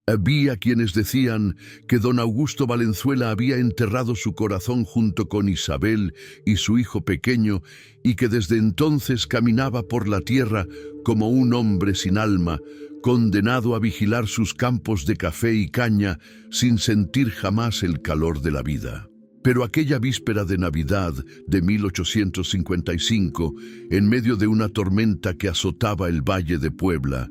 Había quienes decían que don Augusto Valenzuela había enterrado su corazón junto con Isabel y su hijo pequeño y que desde entonces caminaba por la tierra como un hombre sin alma, condenado a vigilar sus campos de café y caña sin sentir jamás el calor de la vida. Pero aquella víspera de Navidad de 1855, en medio de una tormenta que azotaba el Valle de Puebla,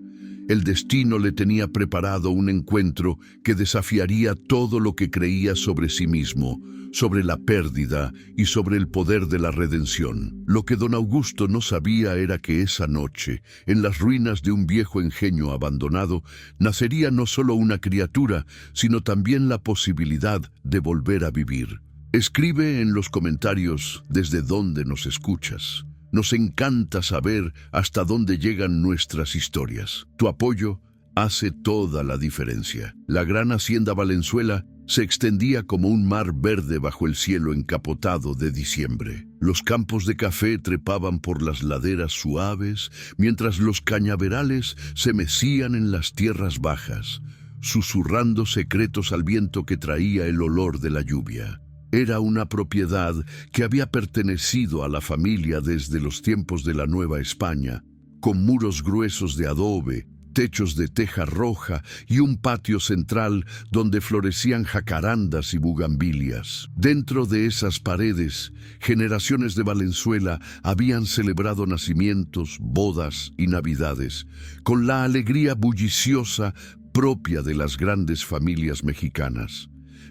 el destino le tenía preparado un encuentro que desafiaría todo lo que creía sobre sí mismo, sobre la pérdida y sobre el poder de la redención. Lo que don Augusto no sabía era que esa noche, en las ruinas de un viejo engenio abandonado, nacería no solo una criatura, sino también la posibilidad de volver a vivir. Escribe en los comentarios desde dónde nos escuchas. Nos encanta saber hasta dónde llegan nuestras historias. Tu apoyo hace toda la diferencia. La gran hacienda Valenzuela se extendía como un mar verde bajo el cielo encapotado de diciembre. Los campos de café trepaban por las laderas suaves, mientras los cañaverales se mecían en las tierras bajas, susurrando secretos al viento que traía el olor de la lluvia. Era una propiedad que había pertenecido a la familia desde los tiempos de la Nueva España, con muros gruesos de adobe, techos de teja roja y un patio central donde florecían jacarandas y bugambilias. Dentro de esas paredes, generaciones de Valenzuela habían celebrado nacimientos, bodas y navidades, con la alegría bulliciosa propia de las grandes familias mexicanas.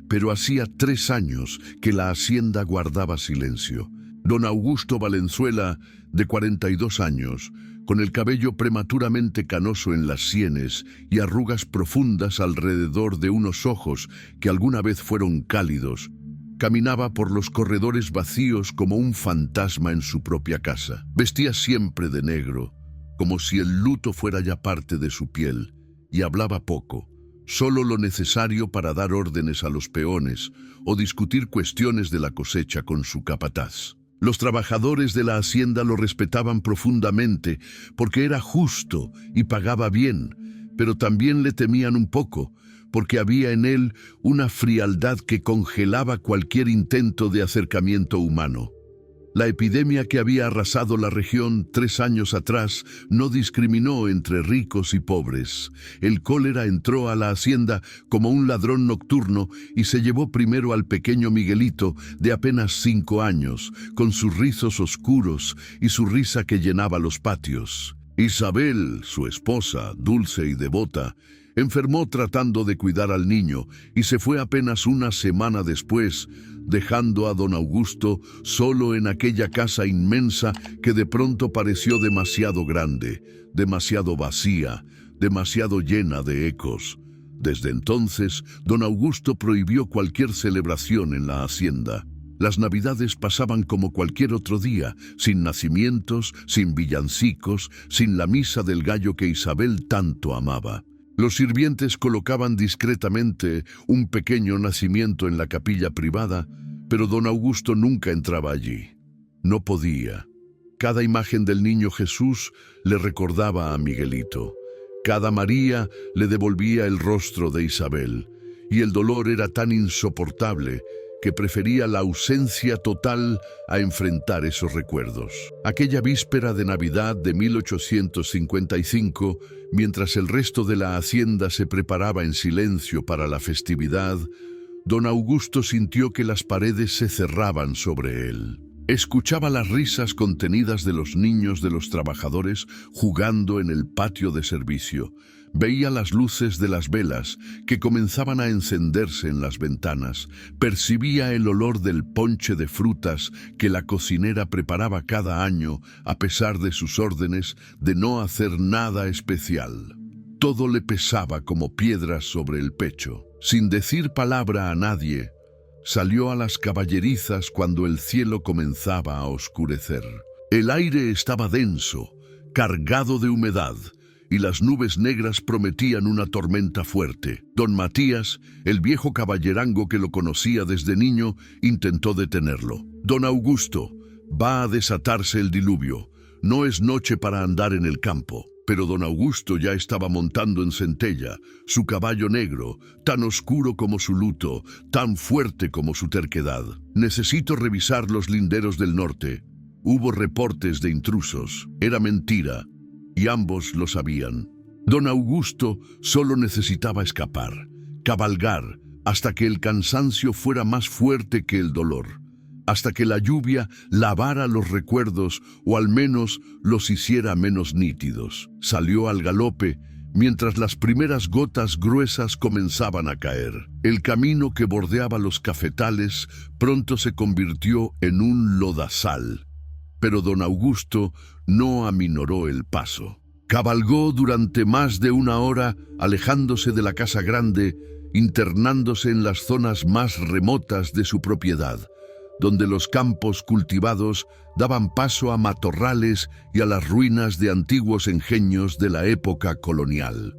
Pero hacía 3 años que la hacienda guardaba silencio. Don Augusto Valenzuela, de 42 años, con el cabello prematuramente canoso en las sienes y arrugas profundas alrededor de unos ojos que alguna vez fueron cálidos, caminaba por los corredores vacíos como un fantasma en su propia casa. Vestía siempre de negro, como si el luto fuera ya parte de su piel, y hablaba poco. Solo lo necesario para dar órdenes a los peones o discutir cuestiones de la cosecha con su capataz. Los trabajadores de la hacienda lo respetaban profundamente porque era justo y pagaba bien, pero también le temían un poco porque había en él una frialdad que congelaba cualquier intento de acercamiento humano. La epidemia que había arrasado la región 3 años atrás no discriminó entre ricos y pobres. El cólera entró a la hacienda como un ladrón nocturno y se llevó primero al pequeño Miguelito de apenas 5 años, con sus rizos oscuros y su risa que llenaba los patios. Isabel, su esposa, dulce y devota, enfermó tratando de cuidar al niño y se fue apenas una semana después, dejando a don Augusto solo en aquella casa inmensa que de pronto pareció demasiado grande, demasiado vacía, demasiado llena de ecos. Desde entonces, don Augusto prohibió cualquier celebración en la hacienda. Las navidades pasaban como cualquier otro día, sin nacimientos, sin villancicos, sin la misa del gallo que Isabel tanto amaba. Los sirvientes colocaban discretamente un pequeño nacimiento en la capilla privada, pero don Augusto nunca entraba allí. No podía. Cada imagen del niño Jesús le recordaba a Miguelito. Cada María le devolvía el rostro de Isabel, y el dolor era tan insoportable que prefería la ausencia total a enfrentar esos recuerdos. Aquella víspera de Navidad de 1855, mientras el resto de la hacienda se preparaba en silencio para la festividad, don Augusto sintió que las paredes se cerraban sobre él. Escuchaba las risas contenidas de los niños de los trabajadores jugando en el patio de servicio. Veía las luces de las velas que comenzaban a encenderse en las ventanas. Percibía el olor del ponche de frutas que la cocinera preparaba cada año a pesar de sus órdenes de no hacer nada especial. Todo le pesaba como piedras sobre el pecho. Sin decir palabra a nadie, salió a las caballerizas cuando el cielo comenzaba a oscurecer. El aire estaba denso, cargado de humedad, y las nubes negras prometían una tormenta fuerte. Don Matías, el viejo caballerango que lo conocía desde niño, intentó detenerlo. Don Augusto, va a desatarse el diluvio. No es noche para andar en el campo. Pero don Augusto ya estaba montando en Centella, su caballo negro, tan oscuro como su luto, tan fuerte como su terquedad. Necesito revisar los linderos del norte. Hubo reportes de intrusos. Era mentira, y ambos lo sabían. Don Augusto solo necesitaba escapar, cabalgar, hasta que el cansancio fuera más fuerte que el dolor, hasta que la lluvia lavara los recuerdos o al menos los hiciera menos nítidos. Salió al galope mientras las primeras gotas gruesas comenzaban a caer. El camino que bordeaba los cafetales pronto se convirtió en un lodazal, pero don Augusto no aminoró el paso. Cabalgó durante más de una hora, alejándose de la casa grande, internándose en las zonas más remotas de su propiedad, donde los campos cultivados daban paso a matorrales y a las ruinas de antiguos ingenios de la época colonial.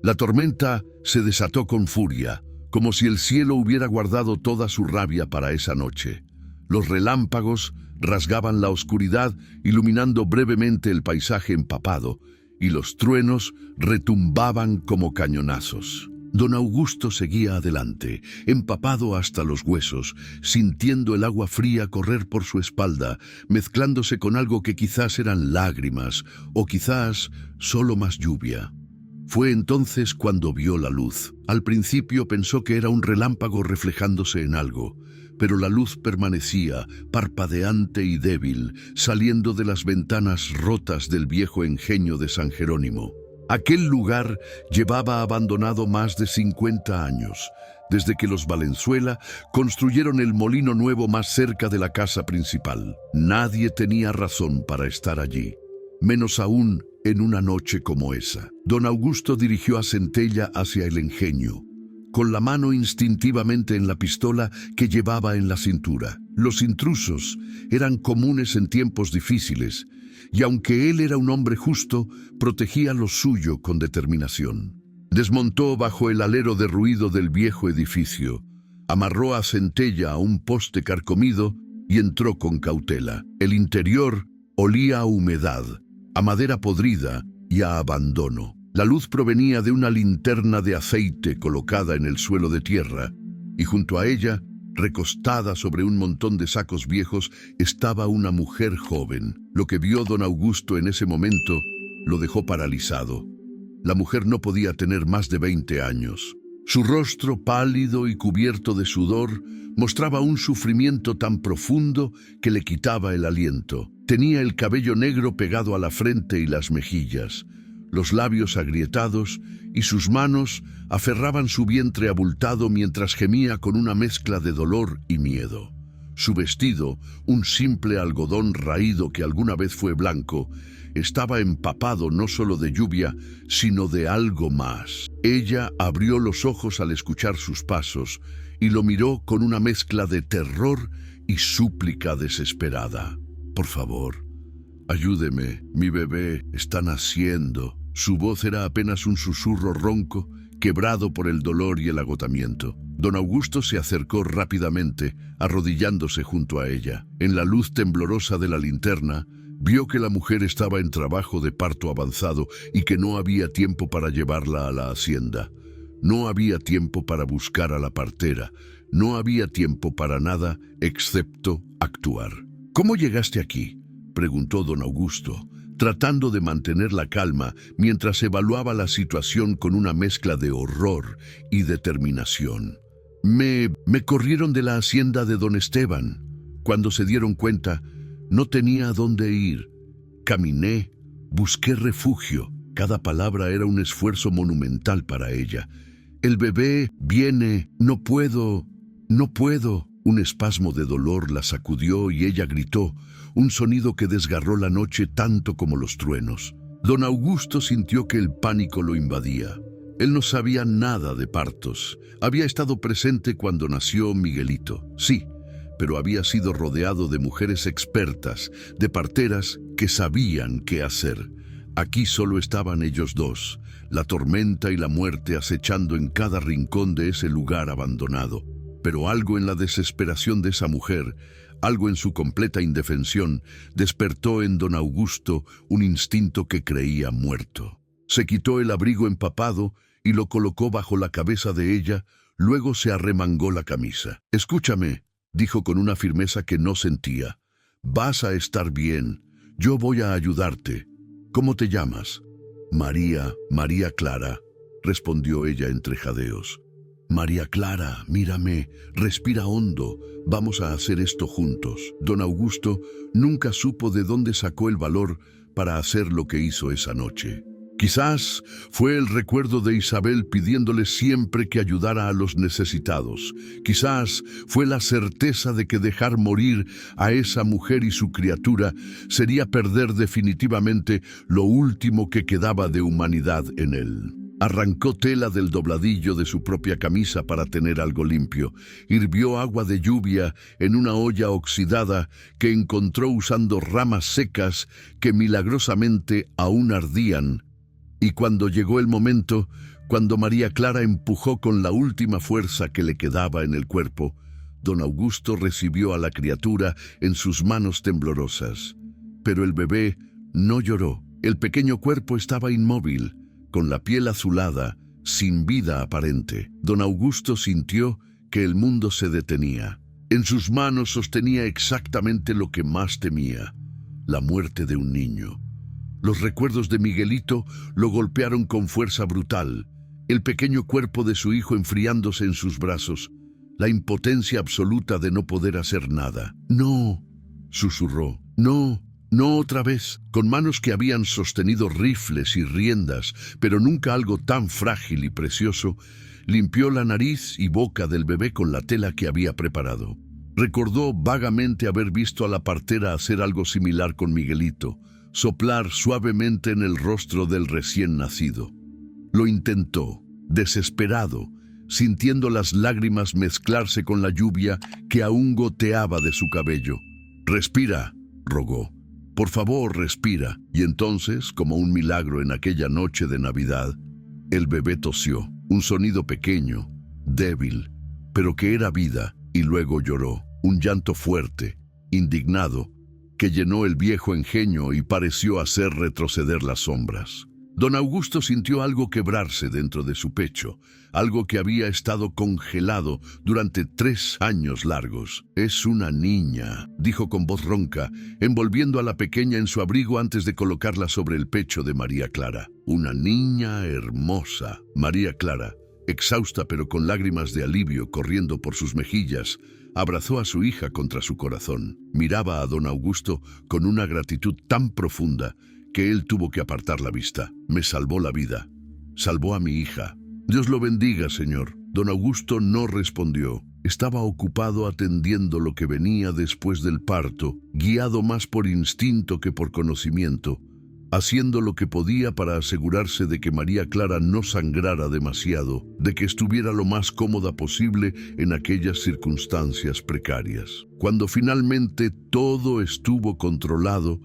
La tormenta se desató con furia, como si el cielo hubiera guardado toda su rabia para esa noche. Los relámpagos rasgaban la oscuridad, iluminando brevemente el paisaje empapado, y los truenos retumbaban como cañonazos. Don Augusto seguía adelante, empapado hasta los huesos, sintiendo el agua fría correr por su espalda, mezclándose con algo que quizás eran lágrimas, o quizás solo más lluvia. Fue entonces cuando vio la luz. Al principio pensó que era un relámpago reflejándose en algo, pero la luz permanecía, parpadeante y débil, saliendo de las ventanas rotas del viejo ingenio de San Jerónimo. Aquel lugar llevaba abandonado más de 50 años, desde que los Valenzuela construyeron el molino nuevo más cerca de la casa principal. Nadie tenía razón para estar allí, menos aún en una noche como esa. Don Augusto dirigió a Centella hacia el ingenio, con la mano instintivamente en la pistola que llevaba en la cintura. Los intrusos eran comunes en tiempos difíciles, y aunque él era un hombre justo, protegía lo suyo con determinación. Desmontó bajo el alero derruido del viejo edificio, amarró a Centella a un poste carcomido y entró con cautela. El interior olía a humedad, a madera podrida y a abandono. La luz provenía de una linterna de aceite colocada en el suelo de tierra, y junto a ella, recostada sobre un montón de sacos viejos, estaba una mujer joven. Lo que vio don Augusto en ese momento lo dejó paralizado. La mujer no podía tener más de 20 años. Su rostro pálido y cubierto de sudor mostraba un sufrimiento tan profundo que le quitaba el aliento. Tenía el cabello negro pegado a la frente y las mejillas, los labios agrietados, y sus manos aferraban su vientre abultado mientras gemía con una mezcla de dolor y miedo. Su vestido, un simple algodón raído que alguna vez fue blanco, estaba empapado no solo de lluvia, sino de algo más. Ella abrió los ojos al escuchar sus pasos y lo miró con una mezcla de terror y súplica desesperada. «Por favor, ayúdeme, mi bebé está naciendo». Su voz era apenas un susurro ronco, quebrado por el dolor y el agotamiento. Don Augusto se acercó rápidamente, arrodillándose junto a ella. En la luz temblorosa de la linterna, vio que la mujer estaba en trabajo de parto avanzado y que no había tiempo para llevarla a la hacienda. No había tiempo para buscar a la partera. No había tiempo para nada excepto actuar. «¿Cómo llegaste aquí?», preguntó don Augusto, tratando de mantener la calma mientras evaluaba la situación con una mezcla de horror y determinación. Me corrieron de la hacienda de don Esteban. Cuando se dieron cuenta, no tenía a dónde ir. Caminé, busqué refugio». Cada palabra era un esfuerzo monumental para ella. «El bebé viene, no puedo, no puedo». Un espasmo de dolor la sacudió y ella gritó, un sonido que desgarró la noche tanto como los truenos. Don Augusto sintió que el pánico lo invadía. Él no sabía nada de partos. Había estado presente cuando nació Miguelito, sí, pero había sido rodeado de mujeres expertas, de parteras que sabían qué hacer. Aquí solo estaban ellos dos, la tormenta y la muerte acechando en cada rincón de ese lugar abandonado. Pero algo en la desesperación de esa mujer, algo en su completa indefensión, despertó en don Augusto un instinto que creía muerto. Se quitó el abrigo empapado y lo colocó bajo la cabeza de ella, luego se arremangó la camisa. «Escúchame», dijo con una firmeza que no sentía. «Vas a estar bien. Yo voy a ayudarte. ¿Cómo te llamas?» María Clara», respondió ella entre jadeos. «María Clara, mírame, respira hondo, vamos a hacer esto juntos». Don Augusto nunca supo de dónde sacó el valor para hacer lo que hizo esa noche. Quizás fue el recuerdo de Isabel pidiéndole siempre que ayudara a los necesitados. Quizás fue la certeza de que dejar morir a esa mujer y su criatura sería perder definitivamente lo último que quedaba de humanidad en él. Arrancó tela del dobladillo de su propia camisa para tener algo limpio. Hirvió agua de lluvia en una olla oxidada que encontró usando ramas secas que milagrosamente aún ardían. Y cuando llegó el momento, cuando María Clara empujó con la última fuerza que le quedaba en el cuerpo, don Augusto recibió a la criatura en sus manos temblorosas. Pero el bebé no lloró. El pequeño cuerpo estaba inmóvil, con la piel azulada, sin vida aparente. Don Augusto sintió que el mundo se detenía. En sus manos sostenía exactamente lo que más temía: la muerte de un niño. Los recuerdos de Miguelito lo golpearon con fuerza brutal, el pequeño cuerpo de su hijo enfriándose en sus brazos, la impotencia absoluta de no poder hacer nada. «No», susurró, «no, no otra vez», con manos que habían sostenido rifles y riendas, pero nunca algo tan frágil y precioso. Limpió la nariz y boca del bebé con la tela que había preparado. Recordó vagamente haber visto a la partera hacer algo similar con Miguelito, soplar suavemente en el rostro del recién nacido. Lo intentó, desesperado, sintiendo las lágrimas mezclarse con la lluvia que aún goteaba de su cabello. «Respira», rogó. «Por favor, respira». Y entonces, como un milagro en aquella noche de Navidad, el bebé tosió, un sonido pequeño, débil, pero que era vida, y luego lloró, un llanto fuerte, indignado, que llenó el viejo engenio y pareció hacer retroceder las sombras. Don Augusto sintió algo quebrarse dentro de su pecho, algo que había estado congelado durante 3 años largos. «Es una niña», dijo con voz ronca, envolviendo a la pequeña en su abrigo antes de colocarla sobre el pecho de María Clara. «Una niña hermosa». María Clara, exhausta pero con lágrimas de alivio corriendo por sus mejillas, abrazó a su hija contra su corazón. Miraba a don Augusto con una gratitud tan profunda que él tuvo que apartar la vista. «Me salvó la vida. Salvó a mi hija». «Dios lo bendiga, señor». Don Augusto no respondió. Estaba ocupado atendiendo lo que venía después del parto, guiado más por instinto que por conocimiento, haciendo lo que podía para asegurarse de que María Clara no sangrara demasiado, de que estuviera lo más cómoda posible en aquellas circunstancias precarias. Cuando finalmente todo estuvo controlado,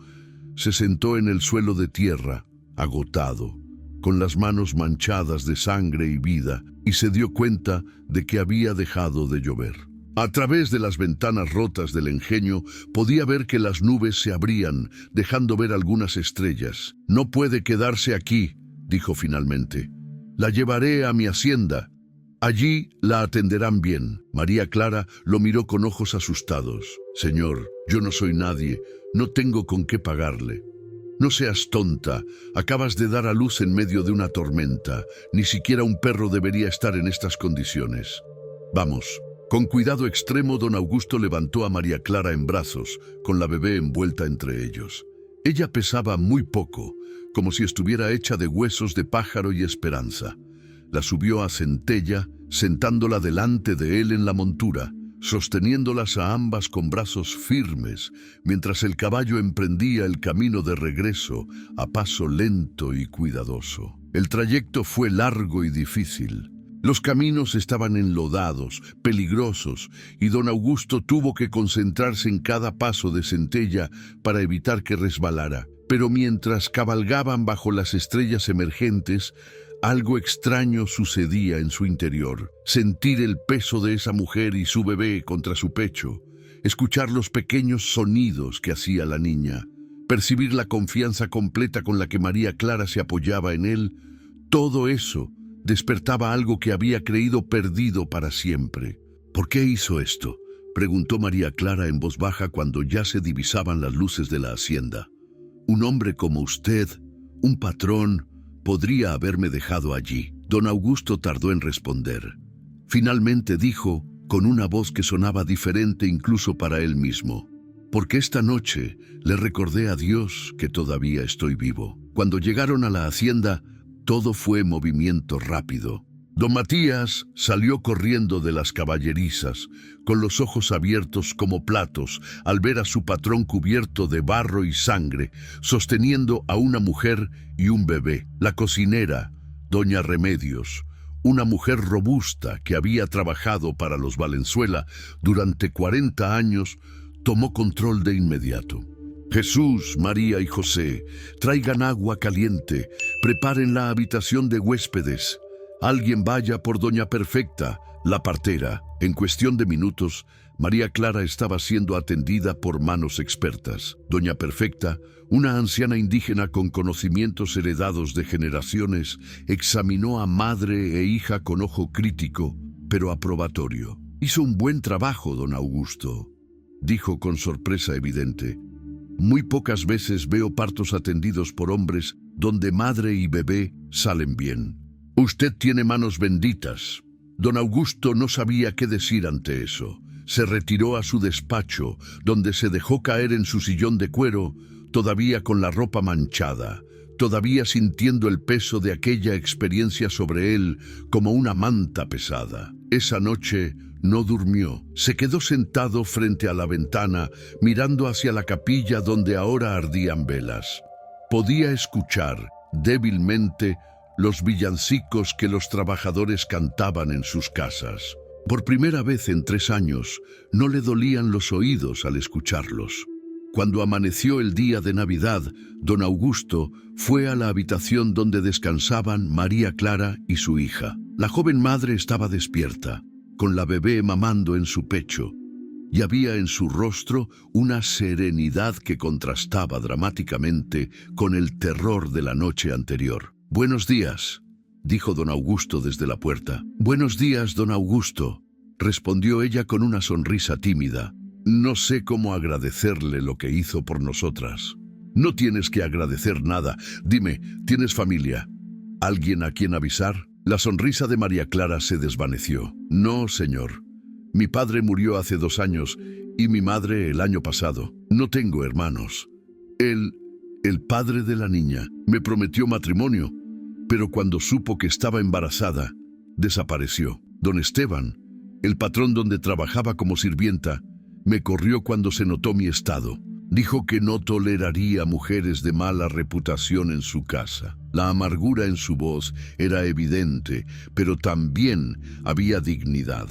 se sentó en el suelo de tierra, agotado, con las manos manchadas de sangre y vida, y se dio cuenta de que había dejado de llover. A través de las ventanas rotas del engenio podía ver que las nubes se abrían, dejando ver algunas estrellas. «No puede quedarse aquí», dijo finalmente. «La llevaré a mi hacienda. Allí la atenderán bien». María Clara lo miró con ojos asustados. «Señor, yo no soy nadie, no tengo con qué pagarle». «No seas tonta, acabas de dar a luz en medio de una tormenta. Ni siquiera un perro debería estar en estas condiciones. Vamos». Con cuidado extremo, don Augusto levantó a María Clara en brazos, con la bebé envuelta entre ellos. Ella pesaba muy poco, como si estuviera hecha de huesos de pájaro y esperanza. La subió a Centella, sentándola delante de él en la montura, sosteniéndolas a ambas con brazos firmes, mientras el caballo emprendía el camino de regreso a paso lento y cuidadoso. El trayecto fue largo y difícil. Los caminos estaban enlodados, peligrosos, y don Augusto tuvo que concentrarse en cada paso de Centella para evitar que resbalara. Pero mientras cabalgaban bajo las estrellas emergentes, Algo extraño sucedía en su interior. Sentir el peso de esa mujer y su bebé contra su pecho, escuchar los pequeños sonidos que hacía la niña, percibir la confianza completa con la que María Clara se apoyaba en él, todo eso despertaba algo que había creído perdido para siempre. ¿Por qué hizo esto?, preguntó María Clara en voz baja cuando ya se divisaban las luces de la hacienda. Un hombre como usted, un patrón, podría haberme dejado allí. Don Augusto tardó en responder. Finalmente dijo, con una voz que sonaba diferente incluso para él mismo: porque esta noche le recordé a Dios que todavía estoy vivo. Cuando llegaron a la hacienda, todo fue movimiento rápido. Don Matías salió corriendo de las caballerizas, con los ojos abiertos como platos, al ver a su patrón cubierto de barro y sangre, sosteniendo a una mujer y un bebé. La cocinera, doña Remedios, una mujer robusta que había trabajado para los Valenzuela durante 40 años, tomó control de inmediato. Jesús, María y José, traigan agua caliente, preparen la habitación de huéspedes. Alguien vaya por doña Perfecta, la partera. En cuestión de minutos, María Clara estaba siendo atendida por manos expertas. Doña Perfecta, una anciana indígena con conocimientos heredados de generaciones, examinó a madre e hija con ojo crítico, pero aprobatorio. Hizo un buen trabajo, don Augusto, dijo con sorpresa evidente. Muy pocas veces veo partos atendidos por hombres donde madre y bebé salen bien. Usted tiene manos benditas. Don Augusto no sabía qué decir ante eso. Se retiró a su despacho, donde se dejó caer en su sillón de cuero, todavía con la ropa manchada, todavía sintiendo el peso de aquella experiencia sobre él como una manta pesada. Esa noche no durmió. Se quedó sentado frente a la ventana, mirando hacia la capilla donde ahora ardían velas. Podía escuchar, débilmente, los villancicos que los trabajadores cantaban en sus casas. Por primera vez en 3 años, no le dolían los oídos al escucharlos. Cuando amaneció el día de Navidad, don Augusto fue a la habitación donde descansaban María Clara y su hija. La joven madre estaba despierta, con la bebé mamando en su pecho, y había en su rostro una serenidad que contrastaba dramáticamente con el terror de la noche anterior. «Buenos días», dijo don Augusto desde la puerta. «Buenos días, don Augusto», respondió ella con una sonrisa tímida. «No sé cómo agradecerle lo que hizo por nosotras». «No tienes que agradecer nada. Dime, ¿tienes familia? ¿Alguien a quien avisar?» La sonrisa de María Clara se desvaneció. «No, señor. Mi padre murió hace 2 años y mi madre el año pasado. No tengo hermanos. El padre de la niña me prometió matrimonio, pero cuando supo que estaba embarazada, desapareció. Don Esteban, el patrón donde trabajaba como sirvienta, me corrió cuando se notó mi estado. Dijo que no toleraría mujeres de mala reputación en su casa». La amargura en su voz era evidente, pero también había dignidad.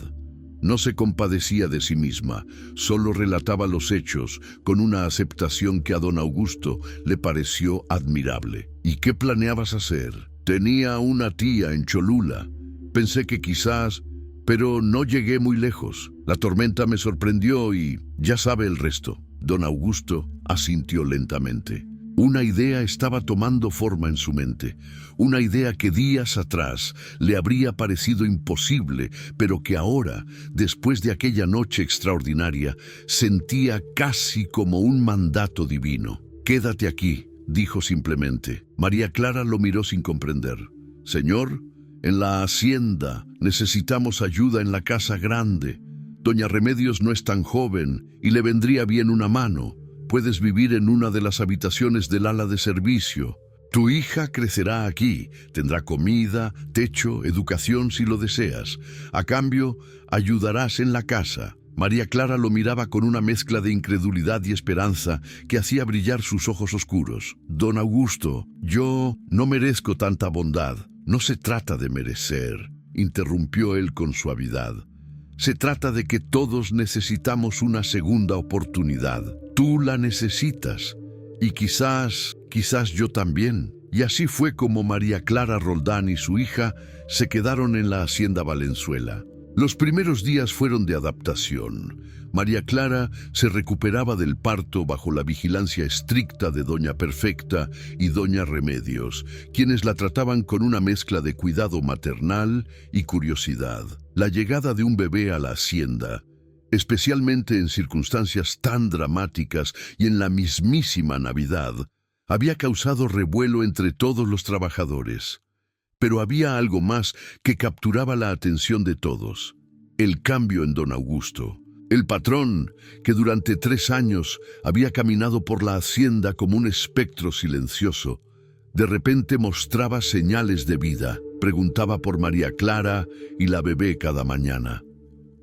No se compadecía de sí misma, solo relataba los hechos con una aceptación que a don Augusto le pareció admirable. «¿Y qué planeabas hacer?» «Tenía una tía en Cholula. Pensé que quizás, pero no llegué muy lejos. La tormenta me sorprendió y ya sabe el resto». Don Augusto asintió lentamente. Una idea estaba tomando forma en su mente, una idea que días atrás le habría parecido imposible, pero que ahora, después de aquella noche extraordinaria, sentía casi como un mandato divino. «Quédate aquí», dijo simplemente. María Clara lo miró sin comprender. «Señor, en la hacienda necesitamos ayuda en la casa grande. Doña Remedios no es tan joven y le vendría bien una mano. Puedes vivir en una de las habitaciones del ala de servicio. Tu hija crecerá aquí, tendrá comida, techo, educación si lo deseas. A cambio, ayudarás en la casa». María Clara lo miraba con una mezcla de incredulidad y esperanza que hacía brillar sus ojos oscuros. «Don Augusto, yo no merezco tanta bondad». «No se trata de merecer», interrumpió él con suavidad. «Se trata de que todos necesitamos una segunda oportunidad. Tú la necesitas y quizás yo también». Y así fue como María Clara Roldán y su hija se quedaron en la hacienda Valenzuela. Los primeros días fueron de adaptación. María Clara se recuperaba del parto bajo la vigilancia estricta de Doña Perfecta y Doña Remedios, quienes la trataban con una mezcla de cuidado maternal y curiosidad. La llegada de un bebé a la hacienda, especialmente en circunstancias tan dramáticas y en la mismísima Navidad, había causado revuelo entre todos los trabajadores. Pero había algo más que capturaba la atención de todos: el cambio en don Augusto. El patrón, que durante 3 años había caminado por la hacienda como un espectro silencioso, de repente mostraba señales de vida. Preguntaba por María Clara y la bebé cada mañana.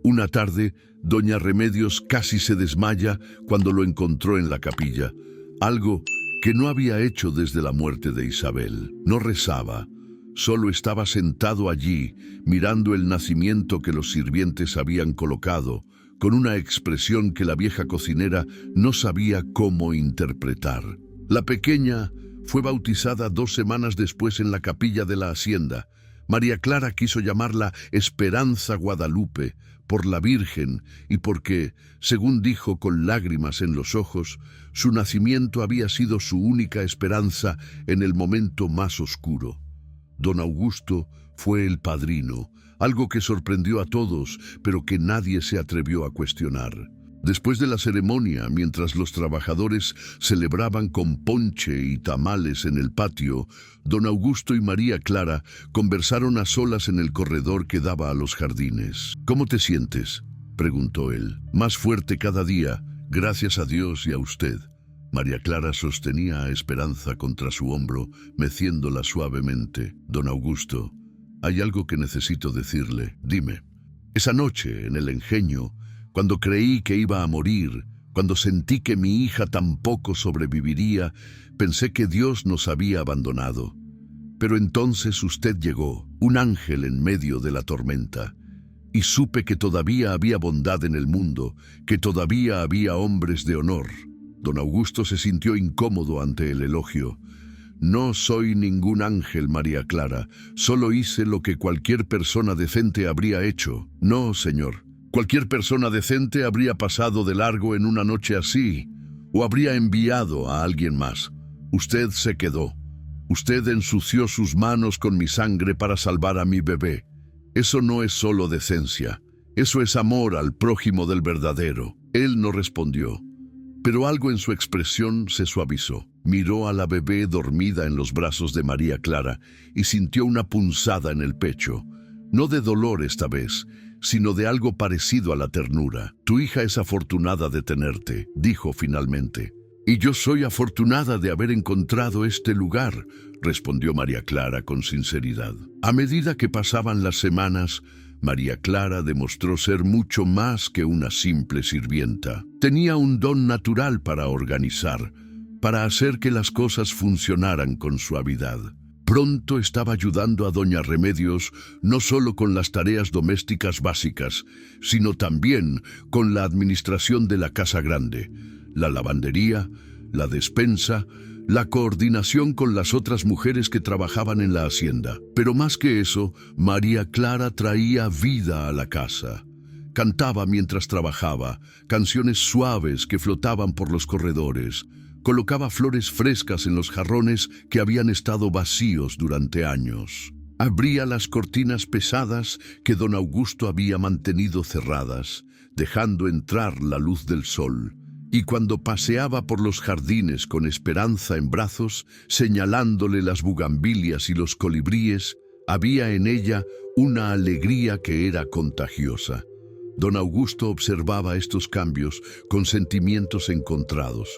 Una tarde, doña Remedios casi se desmaya cuando lo encontró en la capilla, algo que no había hecho desde la muerte de Isabel. No rezaba, solo estaba sentado allí, mirando el nacimiento que los sirvientes habían colocado, con una expresión que la vieja cocinera no sabía cómo interpretar. La pequeña fue bautizada 2 semanas después en la capilla de la hacienda. María Clara quiso llamarla Esperanza Guadalupe por la Virgen y porque, según dijo con lágrimas en los ojos, su nacimiento había sido su única esperanza en el momento más oscuro. Don Augusto fue el padrino, algo que sorprendió a todos, pero que nadie se atrevió a cuestionar. Después de la ceremonia, mientras los trabajadores celebraban con ponche y tamales en el patio, don Augusto y María Clara conversaron a solas en el corredor que daba a los jardines. ¿Cómo te sientes?, preguntó él. Más fuerte cada día, gracias a Dios y a usted. María Clara sostenía a Esperanza contra su hombro, meciéndola suavemente. Don Augusto, hay algo que necesito decirle. Dime. Esa noche, en el engenio, cuando creí que iba a morir, cuando sentí que mi hija tampoco sobreviviría, pensé que Dios nos había abandonado. Pero entonces usted llegó, un ángel en medio de la tormenta, y supe que todavía había bondad en el mundo, que todavía había hombres de honor. Don Augusto se sintió incómodo ante el elogio. No soy ningún ángel, María Clara, solo hice lo que cualquier persona decente habría hecho. No, señor. Cualquier persona decente habría pasado de largo en una noche así, o habría enviado a alguien más. Usted se quedó. Usted ensució sus manos con mi sangre para salvar a mi bebé. Eso no es solo decencia, eso es amor al prójimo del verdadero. Él no respondió, pero algo en su expresión se suavizó. Miró a la bebé dormida en los brazos de María Clara y sintió una punzada en el pecho, no de dolor esta vez, sino de algo parecido a la ternura. Tu hija es afortunada de tenerte, dijo finalmente. Y yo soy afortunada de haber encontrado este lugar, respondió María Clara con sinceridad. A medida que pasaban las semanas, María Clara demostró ser mucho más que una simple sirvienta. Tenía un don natural para organizar, para hacer que las cosas funcionaran con suavidad. Pronto estaba ayudando a doña Remedios no solo con las tareas domésticas básicas, sino también con la administración de la casa grande, la lavandería, la despensa, la coordinación con las otras mujeres que trabajaban en la hacienda. Pero más que eso, María Clara traía vida a la casa. Cantaba mientras trabajaba, canciones suaves que flotaban por los corredores. Colocaba flores frescas en los jarrones que habían estado vacíos durante años. Abría las cortinas pesadas que don Augusto había mantenido cerradas, dejando entrar la luz del sol. Y cuando paseaba por los jardines con Esperanza en brazos, señalándole las bugambilias y los colibríes, había en ella una alegría que era contagiosa. Don Augusto observaba estos cambios con sentimientos encontrados.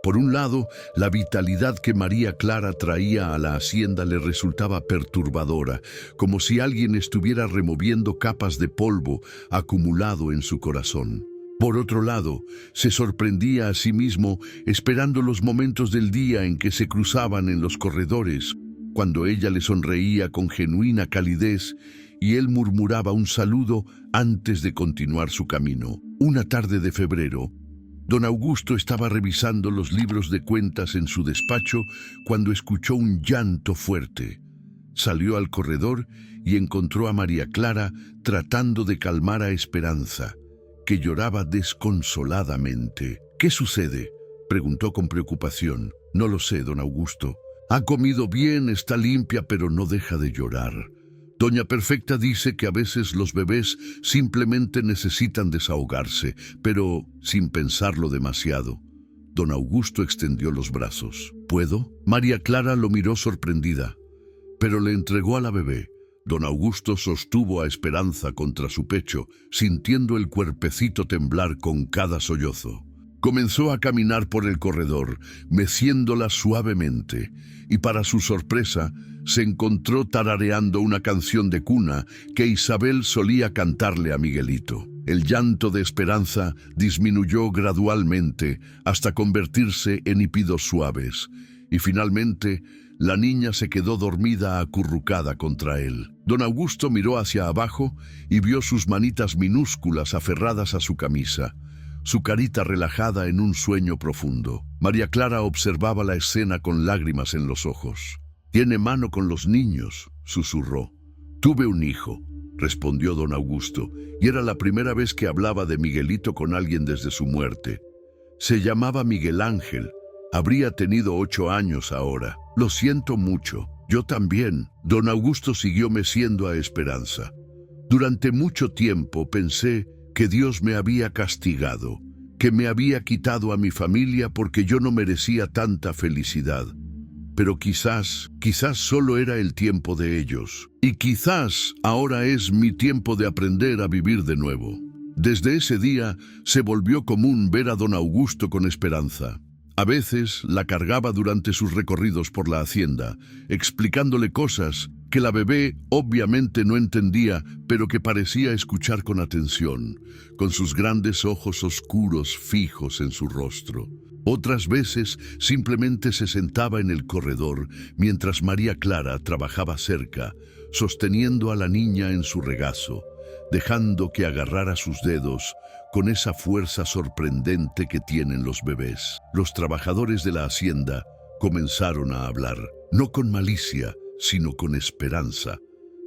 Por un lado, la vitalidad que María Clara traía a la hacienda le resultaba perturbadora, como si alguien estuviera removiendo capas de polvo acumulado en su corazón. Por otro lado, se sorprendía a sí mismo esperando los momentos del día en que se cruzaban en los corredores, cuando ella le sonreía con genuina calidez y él murmuraba un saludo antes de continuar su camino. Una tarde de febrero, Don Augusto estaba revisando los libros de cuentas en su despacho cuando escuchó un llanto fuerte. Salió al corredor y encontró a María Clara tratando de calmar a Esperanza, que lloraba desconsoladamente. «¿Qué sucede?», preguntó con preocupación. «No lo sé, don Augusto. Ha comido bien, está limpia, pero no deja de llorar. Doña Perfecta dice que a veces los bebés simplemente necesitan desahogarse, pero sin pensarlo demasiado». Don Augusto extendió los brazos. «¿Puedo?». María Clara lo miró sorprendida, pero le entregó a la bebé. Don Augusto sostuvo a Esperanza contra su pecho, sintiendo el cuerpecito temblar con cada sollozo. Comenzó a caminar por el corredor, meciéndola suavemente, y para su sorpresa, se encontró tarareando una canción de cuna que Isabel solía cantarle a Miguelito. El llanto de Esperanza disminuyó gradualmente hasta convertirse en hipidos suaves, y finalmente la niña se quedó dormida acurrucada contra él. Don Augusto miró hacia abajo y vio sus manitas minúsculas aferradas a su camisa, su carita relajada en un sueño profundo. María Clara observaba la escena con lágrimas en los ojos. «Tiene mano con los niños», susurró. «Tuve un hijo», respondió don Augusto, y era la primera vez que hablaba de Miguelito con alguien desde su muerte. «Se llamaba Miguel Ángel. Habría tenido 8 años ahora. Lo siento mucho». «Yo también». Don Augusto siguió meciendo a Esperanza. «Durante mucho tiempo pensé que Dios me había castigado, que me había quitado a mi familia porque yo no merecía tanta felicidad. Pero quizás solo era el tiempo de ellos. Y quizás ahora es mi tiempo de aprender a vivir de nuevo». Desde ese día se volvió común ver a don Augusto con Esperanza. A veces la cargaba durante sus recorridos por la hacienda, explicándole cosas que la bebé obviamente no entendía, pero que parecía escuchar con atención, con sus grandes ojos oscuros fijos en su rostro. Otras veces simplemente se sentaba en el corredor mientras María Clara trabajaba cerca, sosteniendo a la niña en su regazo, dejando que agarrara sus dedos con esa fuerza sorprendente que tienen los bebés. Los trabajadores de la hacienda comenzaron a hablar, no con malicia, sino con esperanza.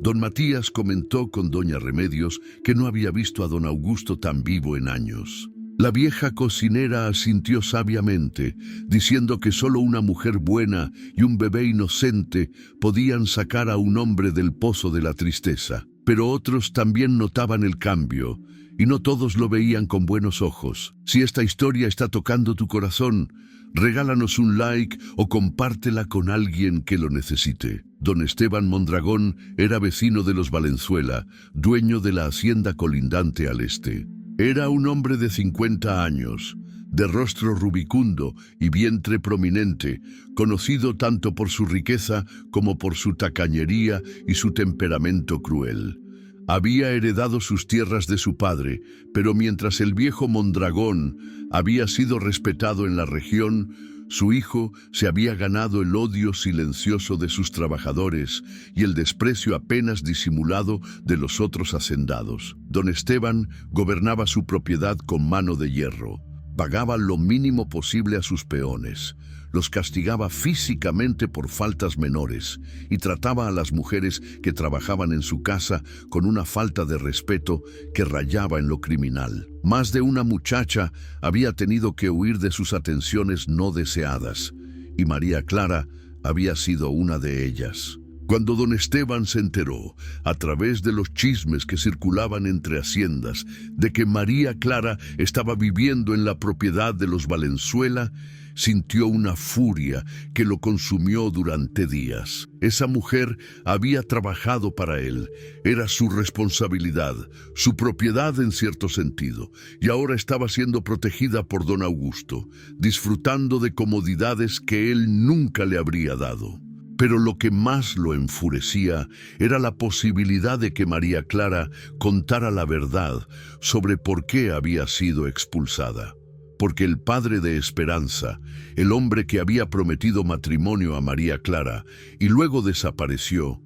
Don Matías comentó con doña Remedios que no había visto a don Augusto tan vivo en años. La vieja cocinera asintió sabiamente, diciendo que solo una mujer buena y un bebé inocente podían sacar a un hombre del pozo de la tristeza. Pero otros también notaban el cambio, y no todos lo veían con buenos ojos. Si esta historia está tocando tu corazón, regálanos un like o compártela con alguien que lo necesite. Don Esteban Mondragón era vecino de los Valenzuela, dueño de la hacienda colindante al este. Era un hombre de 50 años, de rostro rubicundo y vientre prominente, conocido tanto por su riqueza como por su tacañería y su temperamento cruel. Había heredado sus tierras de su padre, pero mientras el viejo Mondragón había sido respetado en la región, su hijo se había ganado el odio silencioso de sus trabajadores y el desprecio apenas disimulado de los otros hacendados. Don Esteban gobernaba su propiedad con mano de hierro. Pagaba lo mínimo posible a sus peones, los castigaba físicamente por faltas menores y trataba a las mujeres que trabajaban en su casa con una falta de respeto que rayaba en lo criminal. Más de una muchacha había tenido que huir de sus atenciones no deseadas, y María Clara había sido una de ellas. Cuando don Esteban se enteró, a través de los chismes que circulaban entre haciendas, de que María Clara estaba viviendo en la propiedad de los Valenzuela, sintió una furia que lo consumió durante días. Esa mujer había trabajado para él, era su responsabilidad, su propiedad en cierto sentido, y ahora estaba siendo protegida por don Augusto, disfrutando de comodidades que él nunca le habría dado. Pero lo que más lo enfurecía era la posibilidad de que María Clara contara la verdad sobre por qué había sido expulsada. Porque el padre de Esperanza, el hombre que había prometido matrimonio a María Clara y luego desapareció,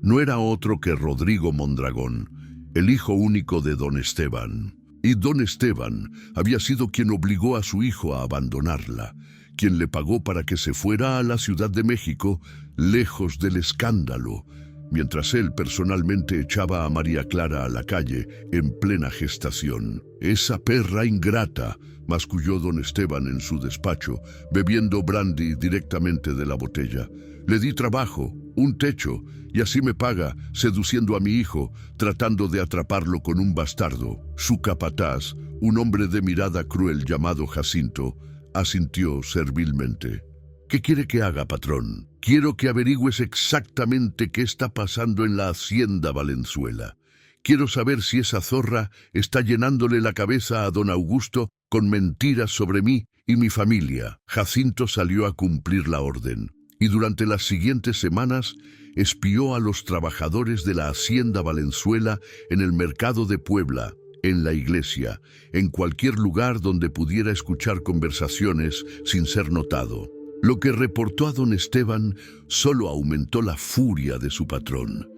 no era otro que Rodrigo Mondragón, el hijo único de don Esteban. Y don Esteban había sido quien obligó a su hijo a abandonarla, quien le pagó para que se fuera a la Ciudad de México, lejos del escándalo, mientras él personalmente echaba a María Clara a la calle en plena gestación. «Esa perra ingrata», masculló don Esteban en su despacho, bebiendo brandy directamente de la botella. «Le di trabajo, un techo, y así me paga, seduciendo a mi hijo, tratando de atraparlo con un bastardo». Su capataz, un hombre de mirada cruel llamado Jacinto, asintió servilmente. «¿Qué quiere que haga, patrón? Quiero que averigües exactamente qué está pasando en la hacienda Valenzuela. Quiero saber si esa zorra está llenándole la cabeza a don Augusto con mentiras sobre mí y mi familia». Jacinto salió a cumplir la orden, y durante las siguientes semanas espió a los trabajadores de la hacienda Valenzuela en el mercado de Puebla, en la iglesia, en cualquier lugar donde pudiera escuchar conversaciones sin ser notado. Lo que reportó a don Esteban solo aumentó la furia de su patrón.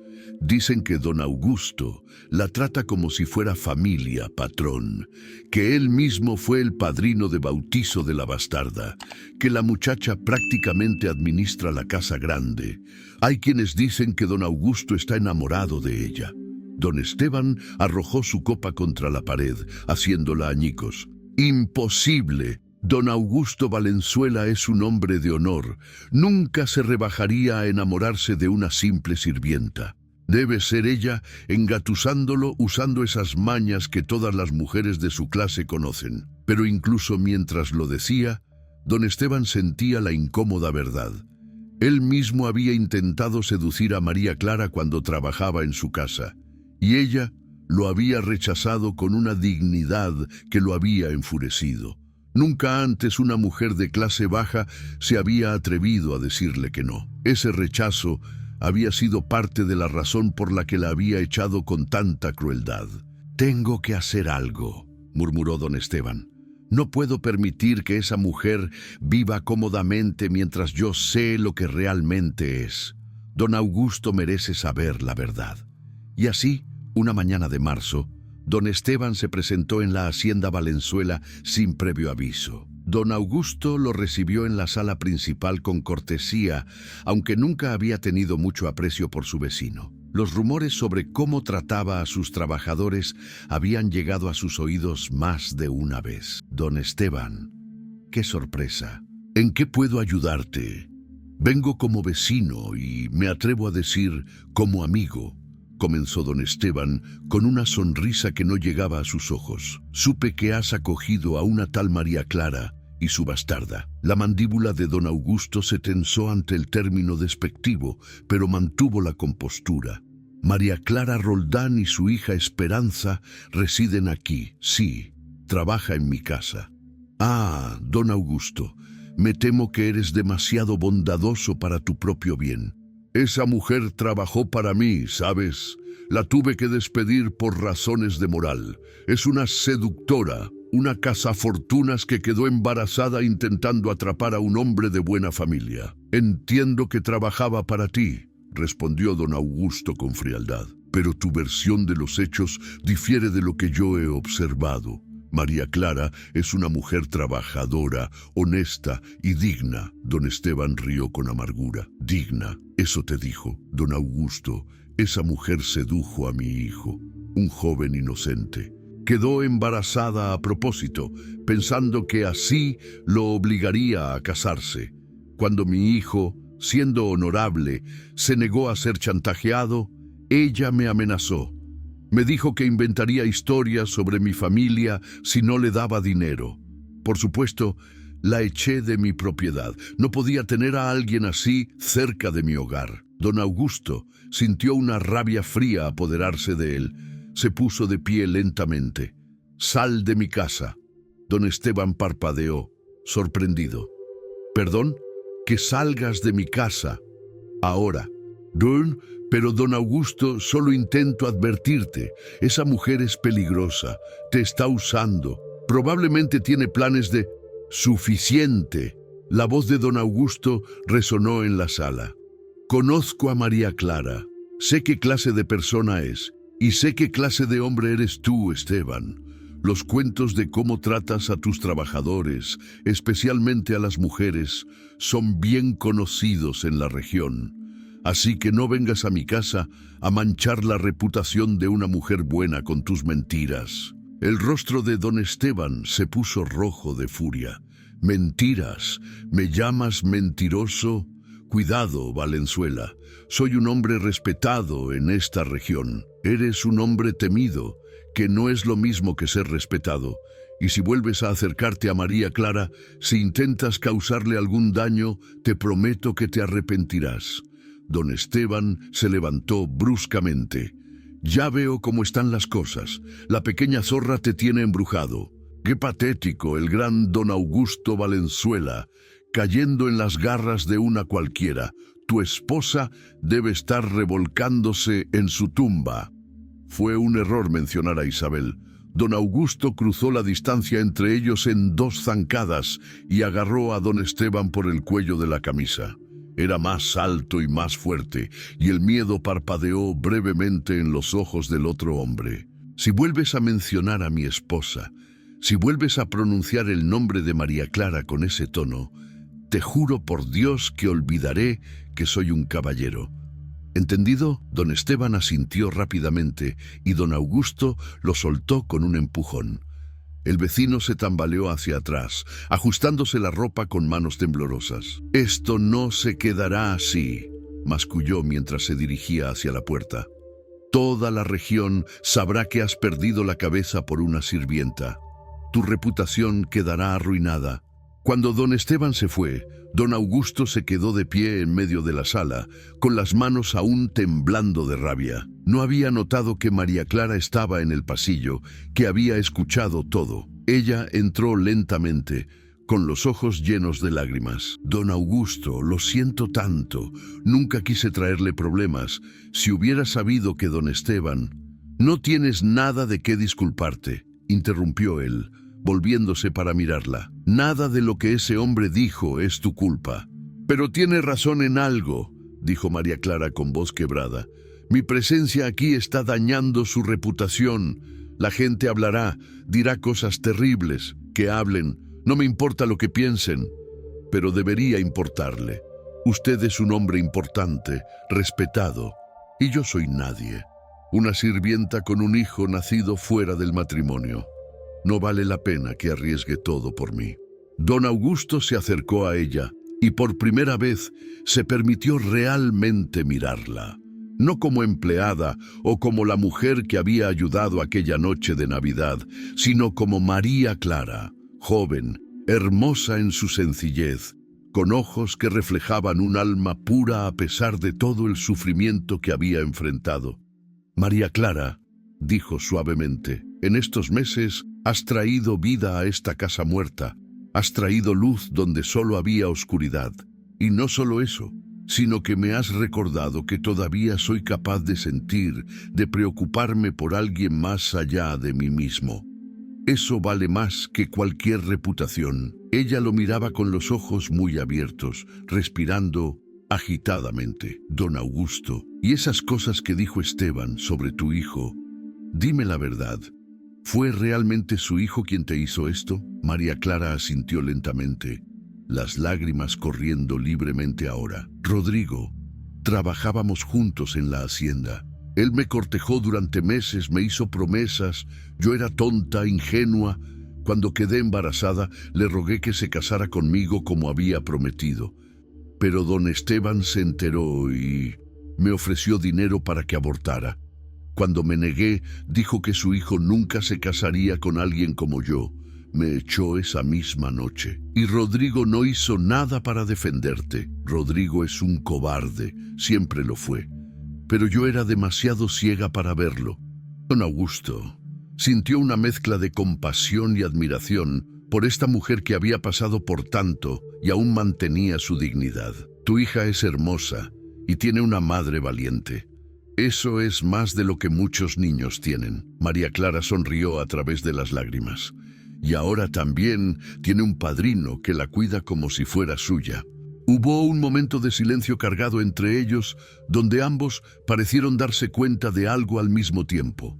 Dicen que don Augusto la trata como si fuera familia, patrón, que él mismo fue el padrino de bautizo de la bastarda, que la muchacha prácticamente administra la casa grande. Hay quienes dicen que don Augusto está enamorado de ella. Don Esteban arrojó su copa contra la pared, haciéndola añicos. «Imposible. Don Augusto Valenzuela es un hombre de honor. Nunca se rebajaría a enamorarse de una simple sirvienta. Debe ser ella engatusándolo usando esas mañas que todas las mujeres de su clase conocen». Pero incluso mientras lo decía, don Esteban sentía la incómoda verdad. Él mismo había intentado seducir a María Clara cuando trabajaba en su casa, y ella lo había rechazado con una dignidad que lo había enfurecido. Nunca antes una mujer de clase baja se había atrevido a decirle que no. Ese rechazo había sido parte de la razón por la que la había echado con tanta crueldad. «Tengo que hacer algo», murmuró don Esteban. «No puedo permitir que esa mujer viva cómodamente mientras yo sé lo que realmente es. Don Augusto merece saber la verdad». Y así, una mañana de marzo, don Esteban se presentó en la hacienda Valenzuela sin previo aviso. Don Augusto lo recibió en la sala principal con cortesía, aunque nunca había tenido mucho aprecio por su vecino. Los rumores sobre cómo trataba a sus trabajadores habían llegado a sus oídos más de una vez. «Don Esteban, qué sorpresa. ¿En qué puedo ayudarte? Vengo como vecino y me atrevo a decir como amigo», comenzó don Esteban con una sonrisa que no llegaba a sus ojos. «Supe que has acogido a una tal María Clara y su bastarda». La mandíbula de don Augusto se tensó ante el término despectivo, pero mantuvo la compostura. «María Clara Roldán y su hija Esperanza residen aquí, sí, trabaja en mi casa». «Ah, don Augusto, me temo que eres demasiado bondadoso para tu propio bien. Esa mujer trabajó para mí, ¿sabes? La tuve que despedir por razones de moral. Es una seductora, una cazafortunas que quedó embarazada intentando atrapar a un hombre de buena familia». «Entiendo que trabajaba para ti», respondió don Augusto con frialdad. «Pero tu versión de los hechos difiere de lo que yo he observado. María Clara es una mujer trabajadora, honesta y digna». Don Esteban rió con amargura. «Digna, eso te dijo. Don Augusto, esa mujer sedujo a mi hijo, un joven inocente. Quedó embarazada a propósito, pensando que así lo obligaría a casarse. Cuando mi hijo, siendo honorable, se negó a ser chantajeado, ella me amenazó. Me dijo que inventaría historias sobre mi familia si no le daba dinero. Por supuesto, la eché de mi propiedad. No podía tener a alguien así cerca de mi hogar». Don Augusto sintió una rabia fría apoderarse de él. Se puso de pie lentamente. «Sal de mi casa». Don Esteban parpadeó, sorprendido. «¿Perdón? Que salgas de mi casa. Ahora». Pero don Augusto, solo intento advertirte. Esa mujer es peligrosa. Te está usando. Probablemente tiene planes de... «Suficiente». La voz de don Augusto resonó en la sala. «Conozco a María Clara. Sé qué clase de persona es. Y sé qué clase de hombre eres tú, Esteban. Los cuentos de cómo tratas a tus trabajadores, especialmente a las mujeres, son bien conocidos en la región. Así que no vengas a mi casa a manchar la reputación de una mujer buena con tus mentiras. El rostro de don Esteban se puso rojo de furia. Mentiras, ¿me llamas mentiroso? Cuidado, Valenzuela, soy un hombre respetado en esta región. Eres un hombre temido, que no es lo mismo que ser respetado. Y si vuelves a acercarte a María Clara, si intentas causarle algún daño, te prometo que te arrepentirás. Don Esteban se levantó bruscamente. Ya veo cómo están las cosas. La pequeña zorra te tiene embrujado. Qué patético el gran don Augusto Valenzuela, cayendo en las garras de una cualquiera. Tu esposa debe estar revolcándose en su tumba. Fue un error mencionar a Isabel. Don Augusto cruzó la distancia entre ellos en 2 zancadas y agarró a don Esteban por el cuello de la camisa. Era más alto y más fuerte, y el miedo parpadeó brevemente en los ojos del otro hombre. Si vuelves a mencionar a mi esposa, si vuelves a pronunciar el nombre de María Clara con ese tono, te juro por Dios que olvidaré que soy un caballero. ¿Entendido? Don Esteban asintió rápidamente y don Augusto lo soltó con un empujón. El vecino se tambaleó hacia atrás, ajustándose la ropa con manos temblorosas. «Esto no se quedará así», masculló mientras se dirigía hacia la puerta. «Toda la región sabrá que has perdido la cabeza por una sirvienta. Tu reputación quedará arruinada». Cuando don Esteban se fue, don Augusto se quedó de pie en medio de la sala, con las manos aún temblando de rabia. No había notado que María Clara estaba en el pasillo, que había escuchado todo. Ella entró lentamente, con los ojos llenos de lágrimas. «Don Augusto, lo siento tanto. Nunca quise traerle problemas. Si hubiera sabido que don Esteban...» «No tienes nada de qué disculparte», interrumpió él, volviéndose para mirarla. «Nada de lo que ese hombre dijo es tu culpa». «Pero tiene razón en algo», dijo María Clara con voz quebrada. «Mi presencia aquí está dañando su reputación. La gente hablará, dirá cosas terribles. Que hablen, no me importa lo que piensen, pero debería importarle. Usted es un hombre importante, respetado, y yo soy nadie. Una sirvienta con un hijo nacido fuera del matrimonio. No vale la pena que arriesgue todo por mí». Don Augusto se acercó a ella y por primera vez se permitió realmente mirarla. No como empleada o como la mujer que había ayudado aquella noche de Navidad, sino como María Clara, joven, hermosa en su sencillez, con ojos que reflejaban un alma pura a pesar de todo el sufrimiento que había enfrentado. «María Clara», dijo suavemente, «en estos meses has traído vida a esta casa muerta. Has traído luz donde solo había oscuridad. Y no solo eso, sino que me has recordado que todavía soy capaz de sentir, de preocuparme por alguien más allá de mí mismo. Eso vale más que cualquier reputación». Ella lo miraba con los ojos muy abiertos, respirando agitadamente. «Don Augusto, y esas cosas que dijo Esteban sobre tu hijo, dime la verdad. ¿Fue realmente su hijo quien te hizo esto?» María Clara asintió lentamente, las lágrimas corriendo libremente ahora. «Rodrigo, trabajábamos juntos en la hacienda. Él me cortejó durante meses, me hizo promesas. Yo era tonta, ingenua. Cuando quedé embarazada, le rogué que se casara conmigo como había prometido. Pero don Esteban se enteró y me ofreció dinero para que abortara. Cuando me negué, dijo que su hijo nunca se casaría con alguien como yo. Me echó esa misma noche. Y Rodrigo no hizo nada para defenderte. Rodrigo es un cobarde, siempre lo fue. Pero yo era demasiado ciega para verlo». Don Augusto sintió una mezcla de compasión y admiración por esta mujer que había pasado por tanto y aún mantenía su dignidad. «Tu hija es hermosa y tiene una madre valiente. Eso es más de lo que muchos niños tienen». María Clara sonrió a través de las lágrimas. «Y ahora también tiene un padrino que la cuida como si fuera suya». Hubo un momento de silencio cargado entre ellos, donde ambos parecieron darse cuenta de algo al mismo tiempo.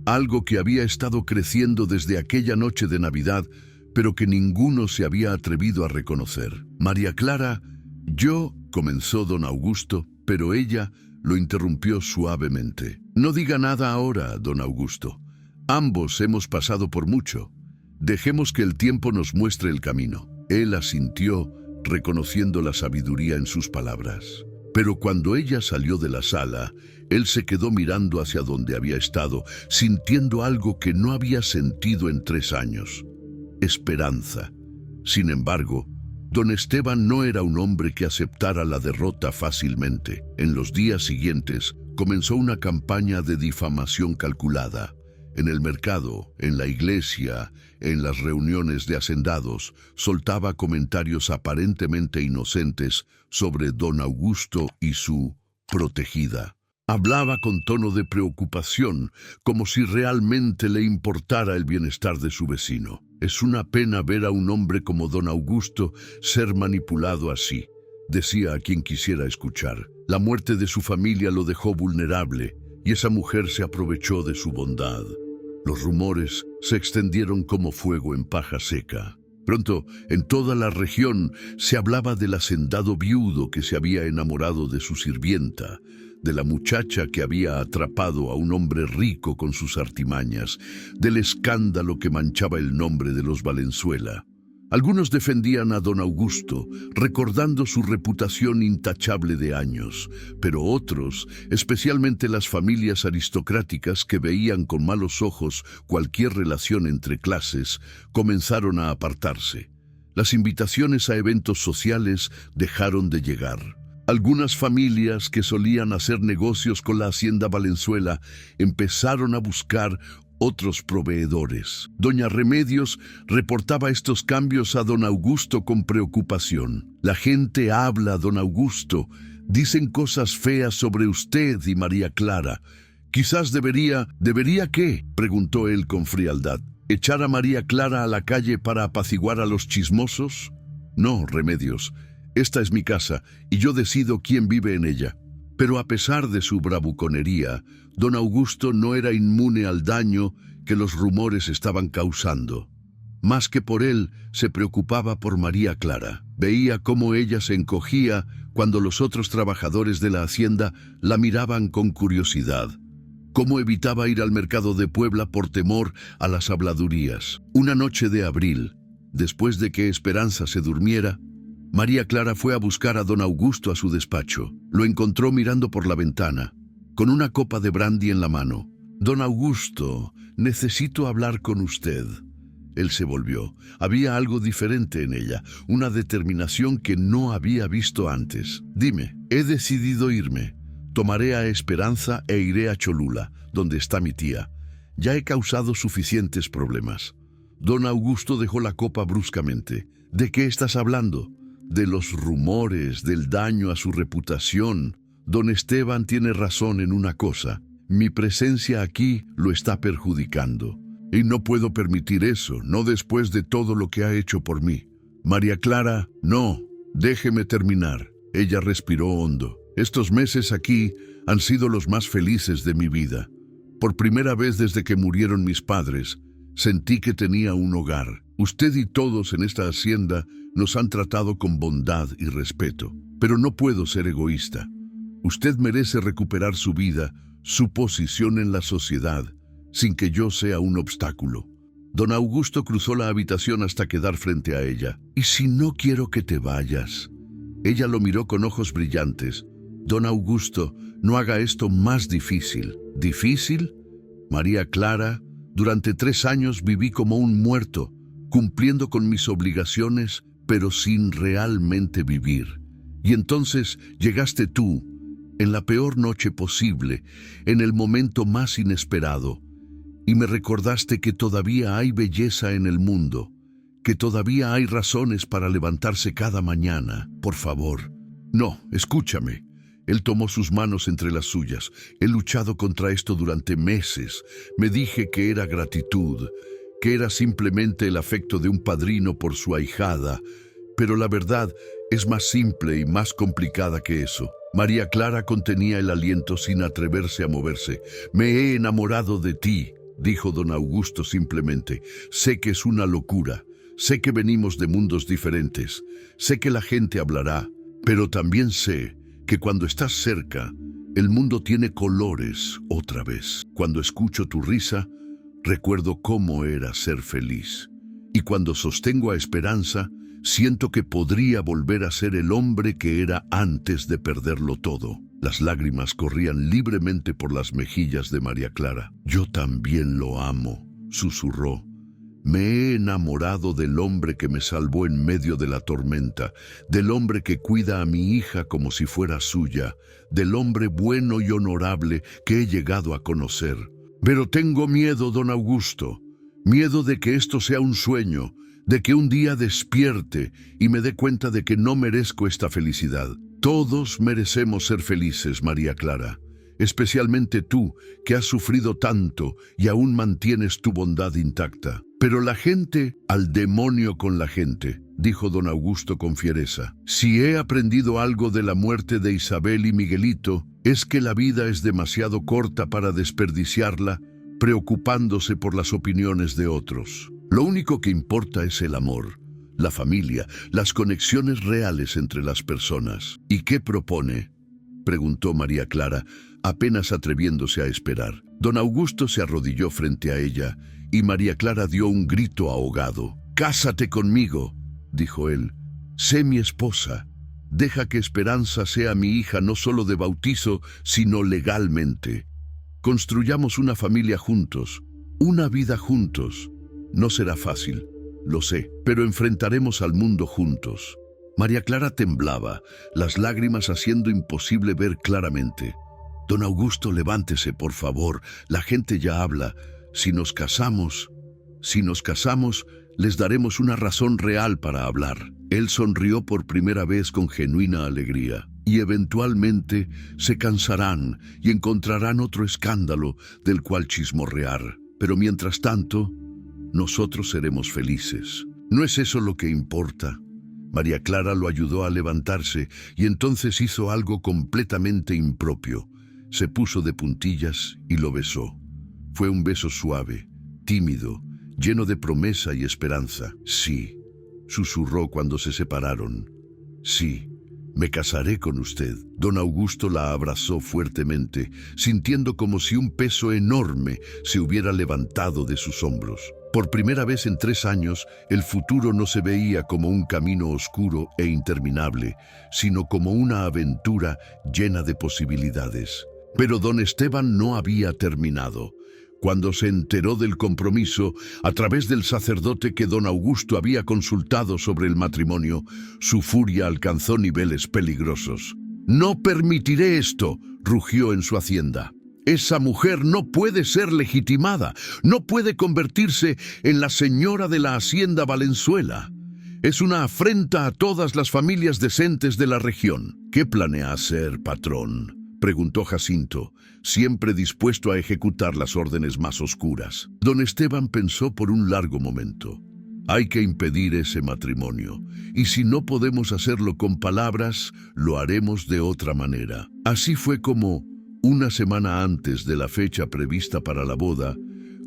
algo que había estado creciendo desde aquella noche de Navidad, pero que ninguno se había atrevido a reconocer. María Clara, yo, comenzó don Augusto, pero ella lo interrumpió suavemente. No diga nada ahora, don Augusto. Ambos hemos pasado por mucho. Dejemos que el tiempo nos muestre el camino. Él asintió, reconociendo la sabiduría en sus palabras. Pero cuando ella salió de la sala, él se quedó mirando hacia donde había estado, sintiendo algo que no había sentido en 3 años. Esperanza. Sin embargo, don Esteban no era un hombre que aceptara la derrota fácilmente. En los días siguientes, comenzó una campaña de difamación calculada. En el mercado, en la iglesia, en las reuniones de hacendados, soltaba comentarios aparentemente inocentes sobre don Augusto y su protegida. Hablaba con tono de preocupación, como si realmente le importara el bienestar de su vecino. Es una pena ver a un hombre como don Augusto ser manipulado así, decía a quien quisiera escuchar. La muerte de su familia lo dejó vulnerable, y esa mujer se aprovechó de su bondad. Los rumores se extendieron como fuego en paja seca. Pronto, en toda la región, se hablaba del hacendado viudo que se había enamorado de su sirvienta, de la muchacha que había atrapado a un hombre rico con sus artimañas, del escándalo que manchaba el nombre de los Valenzuela. Algunos defendían a don Augusto, recordando su reputación intachable de años, pero otros, especialmente las familias aristocráticas que veían con malos ojos cualquier relación entre clases, comenzaron a apartarse. Las invitaciones a eventos sociales dejaron de llegar. Algunas familias que solían hacer negocios con la hacienda Valenzuela empezaron a buscar otros proveedores. Doña Remedios reportaba estos cambios a don Augusto con preocupación. La gente habla, don Augusto. Dicen cosas feas sobre usted y María Clara. Quizás ¿Debería qué?, preguntó él con frialdad. ¿Echar a María Clara a la calle para apaciguar a los chismosos? No, Remedios. Esta es mi casa y yo decido quién vive en ella. Pero a pesar de su bravuconería, don Augusto no era inmune al daño que los rumores estaban causando. Más que por él, se preocupaba por María Clara. Veía cómo ella se encogía cuando los otros trabajadores de la hacienda la miraban con curiosidad. Cómo evitaba ir al mercado de Puebla por temor a las habladurías. Una noche de abril, después de que Esperanza se durmiera, María Clara fue a buscar a don Augusto a su despacho. Lo encontró mirando por la ventana, con una copa de brandy en la mano. Don Augusto, necesito hablar con usted. Él se volvió. Había algo diferente en ella, una determinación que no había visto antes. Dime, he decidido irme. Tomaré a Esperanza e iré a Cholula, donde está mi tía. Ya he causado suficientes problemas. Don Augusto dejó la copa bruscamente. ¿De qué estás hablando? De los rumores, del daño a su reputación. Don Esteban tiene razón en una cosa. Mi presencia aquí lo está perjudicando. Y no puedo permitir eso, no después de todo lo que ha hecho por mí. María Clara, no, déjeme terminar. Ella respiró hondo. Estos meses aquí han sido los más felices de mi vida. Por primera vez desde que murieron mis padres, sentí que tenía un hogar. Usted y todos en esta hacienda nos han tratado con bondad y respeto. Pero no puedo ser egoísta. Usted merece recuperar su vida, su posición en la sociedad, sin que yo sea un obstáculo. Don Augusto cruzó la habitación hasta quedar frente a ella. ¿Y si no quiero que te vayas? Ella lo miró con ojos brillantes. Don Augusto, no haga esto más difícil. ¿Difícil? María Clara, durante 3 años viví como un muerto, cumpliendo con mis obligaciones, pero sin realmente vivir. Y entonces llegaste tú, en la peor noche posible, en el momento más inesperado, y me recordaste que todavía hay belleza en el mundo, que todavía hay razones para levantarse cada mañana. Por favor, no, escúchame. Él tomó sus manos entre las suyas. He luchado contra esto durante meses. Me dije que era gratitud, que era simplemente el afecto de un padrino por su ahijada, pero la verdad es más simple y más complicada que eso. María Clara contenía el aliento sin atreverse a moverse. Me he enamorado de ti, dijo don Augusto simplemente. Sé que es una locura, sé que venimos de mundos diferentes, sé que la gente hablará, pero también sé que cuando estás cerca, el mundo tiene colores otra vez. Cuando escucho tu risa, recuerdo cómo era ser feliz. Y cuando sostengo a Esperanza, siento que podría volver a ser el hombre que era antes de perderlo todo. Las lágrimas corrían libremente por las mejillas de María Clara. Yo también lo amo, susurró. Me he enamorado del hombre que me salvó en medio de la tormenta, del hombre que cuida a mi hija como si fuera suya, del hombre bueno y honorable que he llegado a conocer. Pero tengo miedo, don Augusto, miedo de que esto sea un sueño, de que un día despierte y me dé cuenta de que no merezco esta felicidad. Todos merecemos ser felices, María Clara, especialmente tú, que has sufrido tanto y aún mantienes tu bondad intacta. Pero la gente, al demonio con la gente, dijo don Augusto con fiereza. Si he aprendido algo de la muerte de Isabel y Miguelito, es que la vida es demasiado corta para desperdiciarla preocupándose por las opiniones de otros. Lo único que importa es el amor, la familia, las conexiones reales entre las personas. ¿Y qué propone?, preguntó María Clara, apenas atreviéndose a esperar. Don Augusto se arrodilló frente a ella y María Clara dio un grito ahogado. «Cásate conmigo», dijo él. «Sé mi esposa. Deja que Esperanza sea mi hija no solo de bautizo, sino legalmente. Construyamos una familia juntos, una vida juntos. No será fácil, lo sé, pero enfrentaremos al mundo juntos». María Clara temblaba, las lágrimas haciendo imposible ver claramente. «Don Augusto, levántese, por favor. La gente ya habla. Si nos casamos, les daremos una razón real para hablar». Él sonrió por primera vez con genuina alegría. «Y eventualmente se cansarán y encontrarán otro escándalo del cual chismorrear. Pero mientras tanto, nosotros seremos felices. ¿No es eso lo que importa?». María Clara lo ayudó a levantarse y entonces hizo algo completamente impropio. Se puso de puntillas y lo besó. Fue un beso suave, tímido, lleno de promesa y esperanza. «Sí», susurró cuando se separaron. «Sí, me casaré con usted». Don Augusto la abrazó fuertemente, sintiendo como si un peso enorme se hubiera levantado de sus hombros. Por primera vez en 3 años, el futuro no se veía como un camino oscuro e interminable, sino como una aventura llena de posibilidades. Pero don Esteban no había terminado. Cuando se enteró del compromiso, a través del sacerdote que don Augusto había consultado sobre el matrimonio, su furia alcanzó niveles peligrosos. «No permitiré esto», rugió en su hacienda. «Esa mujer no puede ser legitimada, no puede convertirse en la señora de la hacienda Valenzuela. Es una afrenta a todas las familias decentes de la región». «¿Qué planea hacer, patrón?», preguntó Jacinto, siempre dispuesto a ejecutar las órdenes más oscuras. Don Esteban pensó por un largo momento. «Hay que impedir ese matrimonio, y si no podemos hacerlo con palabras, lo haremos de otra manera». Así fue como, una semana antes de la fecha prevista para la boda,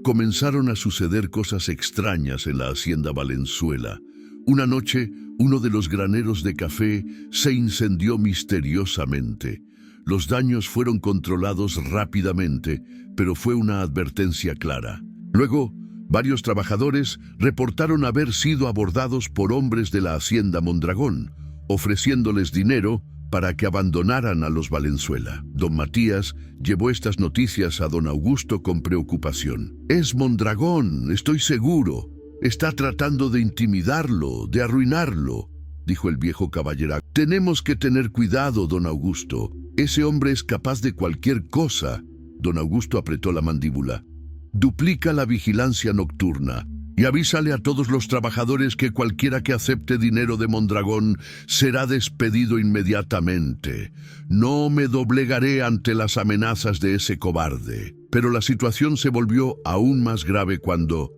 comenzaron a suceder cosas extrañas en la hacienda Valenzuela. Una noche, uno de los graneros de café se incendió misteriosamente. Los daños fueron controlados rápidamente, pero fue una advertencia clara. Luego, varios trabajadores reportaron haber sido abordados por hombres de la hacienda Mondragón, ofreciéndoles dinero para que abandonaran a los Valenzuela. Don Matías llevó estas noticias a don Augusto con preocupación. «Es Mondragón, estoy seguro. Está tratando de intimidarlo, de arruinarlo», dijo el viejo caballero. «Tenemos que tener cuidado, don Augusto. Ese hombre es capaz de cualquier cosa». Don Augusto apretó la mandíbula. «Duplica la vigilancia nocturna y avísale a todos los trabajadores que cualquiera que acepte dinero de Mondragón será despedido inmediatamente. No me doblegaré ante las amenazas de ese cobarde». Pero la situación se volvió aún más grave cuando,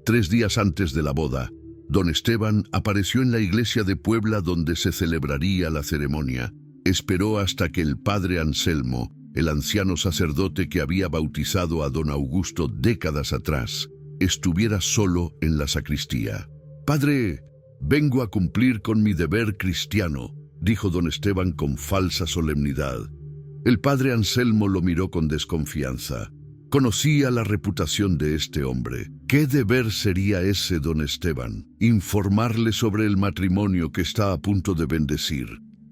3 días antes de la boda, don Esteban apareció en la iglesia de Puebla donde se celebraría la ceremonia. Esperó hasta que el padre Anselmo, el anciano sacerdote que había bautizado a don Augusto décadas atrás, estuviera solo en la sacristía. «Padre, vengo a cumplir con mi deber cristiano», dijo don Esteban con falsa solemnidad. El padre Anselmo lo miró con desconfianza. Conocía la reputación de este hombre. ¿Qué deber sería ese, don Esteban? Informarle sobre el matrimonio que está a punto de bendecir.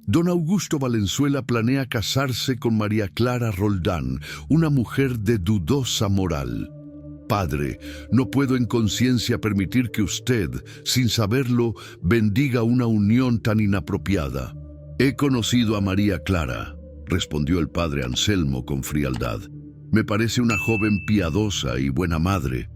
Don Augusto Valenzuela planea casarse con María Clara Roldán, una mujer de dudosa moral. Padre, no puedo en conciencia permitir que usted, sin saberlo, bendiga una unión tan inapropiada. He conocido a María Clara, respondió el padre Anselmo con frialdad. Me parece una joven piadosa y buena madre.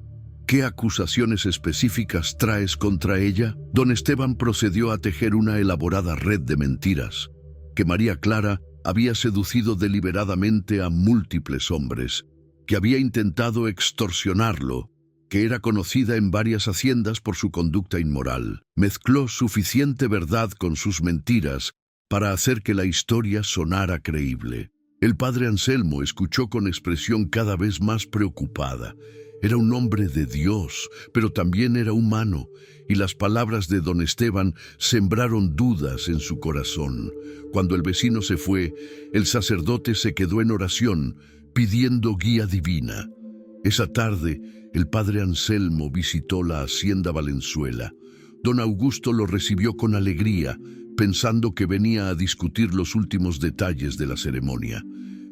¿Qué acusaciones específicas traes contra ella? Don Esteban procedió a tejer una elaborada red de mentiras, que María Clara había seducido deliberadamente a múltiples hombres, que había intentado extorsionarlo, que era conocida en varias haciendas por su conducta inmoral. Mezcló suficiente verdad con sus mentiras para hacer que la historia sonara creíble. El padre Anselmo escuchó con expresión cada vez más preocupada. Era un hombre de Dios, pero también era humano, y las palabras de don Esteban sembraron dudas en su corazón. Cuando el vecino se fue, el sacerdote se quedó en oración, pidiendo guía divina. Esa tarde, el padre Anselmo visitó la hacienda Valenzuela. Don Augusto lo recibió con alegría, pensando que venía a discutir los últimos detalles de la ceremonia.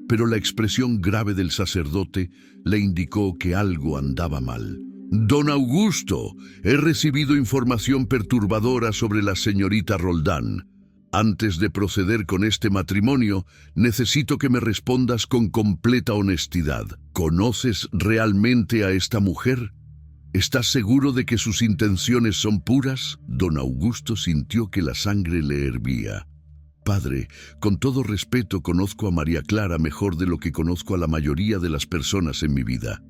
Pero la expresión grave del sacerdote le indicó que algo andaba mal. «Don Augusto, he recibido información perturbadora sobre la señorita Roldán. Antes de proceder con este matrimonio, necesito que me respondas con completa honestidad. ¿Conoces realmente a esta mujer? ¿Estás seguro de que sus intenciones son puras?» Don Augusto sintió que la sangre le hervía. «Padre, con todo respeto, conozco a María Clara mejor de lo que conozco a la mayoría de las personas en mi vida.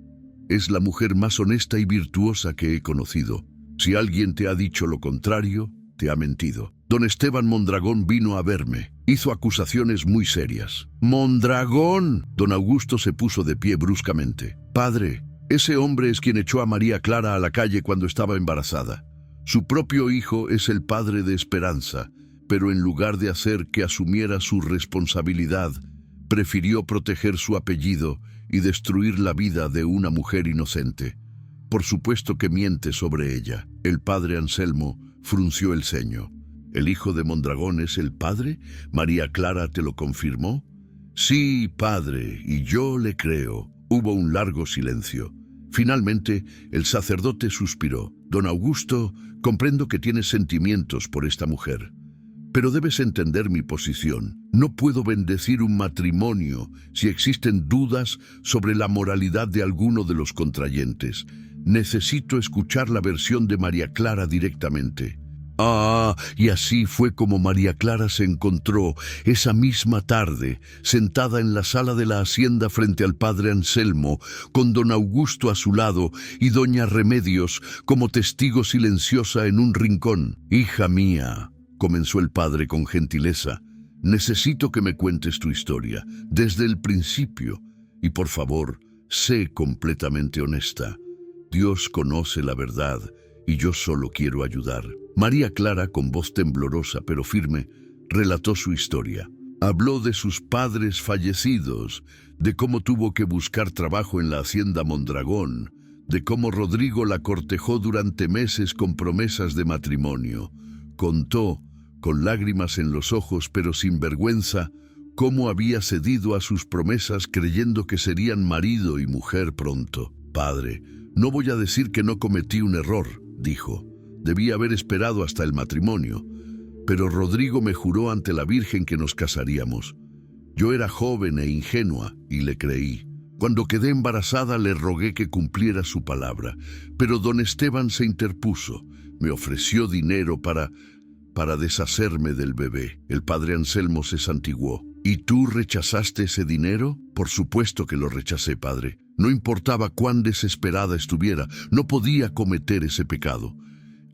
Es la mujer más honesta y virtuosa que he conocido. Si alguien te ha dicho lo contrario, te ha mentido. Don Esteban Mondragón vino a verme. Hizo acusaciones muy serias». «¡Mondragón!». Don Augusto se puso de pie bruscamente. «Padre, ese hombre es quien echó a María Clara a la calle cuando estaba embarazada. Su propio hijo es el padre de Esperanza, pero en lugar de hacer que asumiera su responsabilidad, prefirió proteger su apellido y destruir la vida de una mujer inocente. Por supuesto que miente sobre ella». El padre Anselmo frunció el ceño. «¿El hijo de Mondragón es el padre? ¿María Clara te lo confirmó?» «Sí, padre, y yo le creo». Hubo un largo silencio. Finalmente, el sacerdote suspiró. «Don Augusto, comprendo que tienes sentimientos por esta mujer. Pero debes entender mi posición. No puedo bendecir un matrimonio si existen dudas sobre la moralidad de alguno de los contrayentes. Necesito escuchar la versión de María Clara directamente». «Ah, y así fue como María Clara se encontró esa misma tarde, sentada en la sala de la hacienda frente al padre Anselmo, con don Augusto a su lado y doña Remedios como testigo silenciosa en un rincón. Hija mía», comenzó el padre con gentileza, «necesito que me cuentes tu historia, desde el principio, y por favor, sé completamente honesta. Dios conoce la verdad, y yo solo quiero ayudar». María Clara, con voz temblorosa pero firme, relató su historia. Habló de sus padres fallecidos, de cómo tuvo que buscar trabajo en la hacienda Mondragón, de cómo Rodrigo la cortejó durante meses con promesas de matrimonio. Contó, con lágrimas en los ojos pero sin vergüenza, cómo había cedido a sus promesas creyendo que serían marido y mujer pronto. «Padre, no voy a decir que no cometí un error», dijo. «Debí haber esperado hasta el matrimonio, pero Rodrigo me juró ante la Virgen que nos casaríamos. Yo era joven e ingenua y le creí. Cuando quedé embarazada le rogué que cumpliera su palabra, pero don Esteban se interpuso. Me ofreció dinero para deshacerme del bebé». El padre Anselmo se santiguó. «¿Y tú rechazaste ese dinero?». «Por supuesto que lo rechacé, padre. No importaba cuán desesperada estuviera, no podía cometer ese pecado.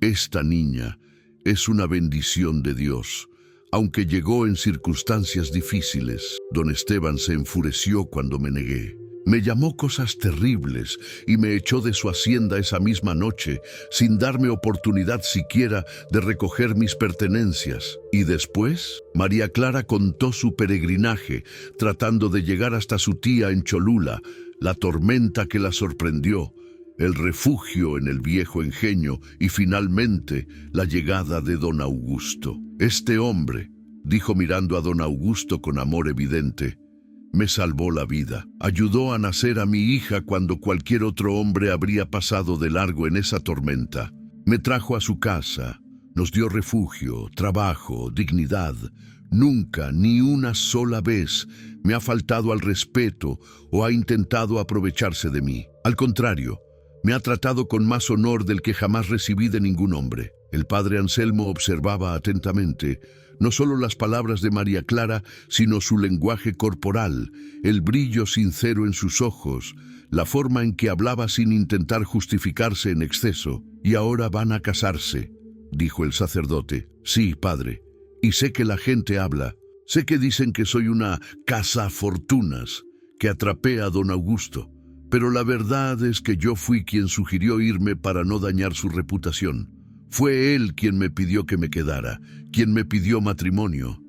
Esta niña es una bendición de Dios. aunque llegó en circunstancias difíciles. Don Esteban se enfureció cuando me negué. Me llamó cosas terribles y me echó de su hacienda esa misma noche, sin darme oportunidad siquiera de recoger mis pertenencias. Y después, María Clara contó su peregrinaje, tratando de llegar hasta su tía en Cholula, la tormenta que la sorprendió, el refugio en el viejo engenio y finalmente la llegada de don Augusto. Este hombre, dijo mirando a don Augusto con amor evidente, me salvó la vida. Ayudó a nacer a mi hija cuando cualquier otro hombre habría pasado de largo en esa tormenta. Me trajo a su casa, nos dio refugio, trabajo, dignidad. Nunca, ni una sola vez, me ha faltado al respeto o ha intentado aprovecharse de mí. Al contrario, me ha tratado con más honor del que jamás recibí de ningún hombre. El padre Anselmo observaba atentamente no solo las palabras de María Clara, sino su lenguaje corporal, el brillo sincero en sus ojos, la forma en que hablaba sin intentar justificarse en exceso. «Y ahora van a casarse», dijo el sacerdote. «Sí, padre, y sé que la gente habla. Sé que dicen que soy una cazafortunas, que atrapé a don Augusto. Pero la verdad es que yo fui quien sugirió irme para no dañar su reputación. Fue él quien me pidió que me quedara, quien me pidió matrimonio.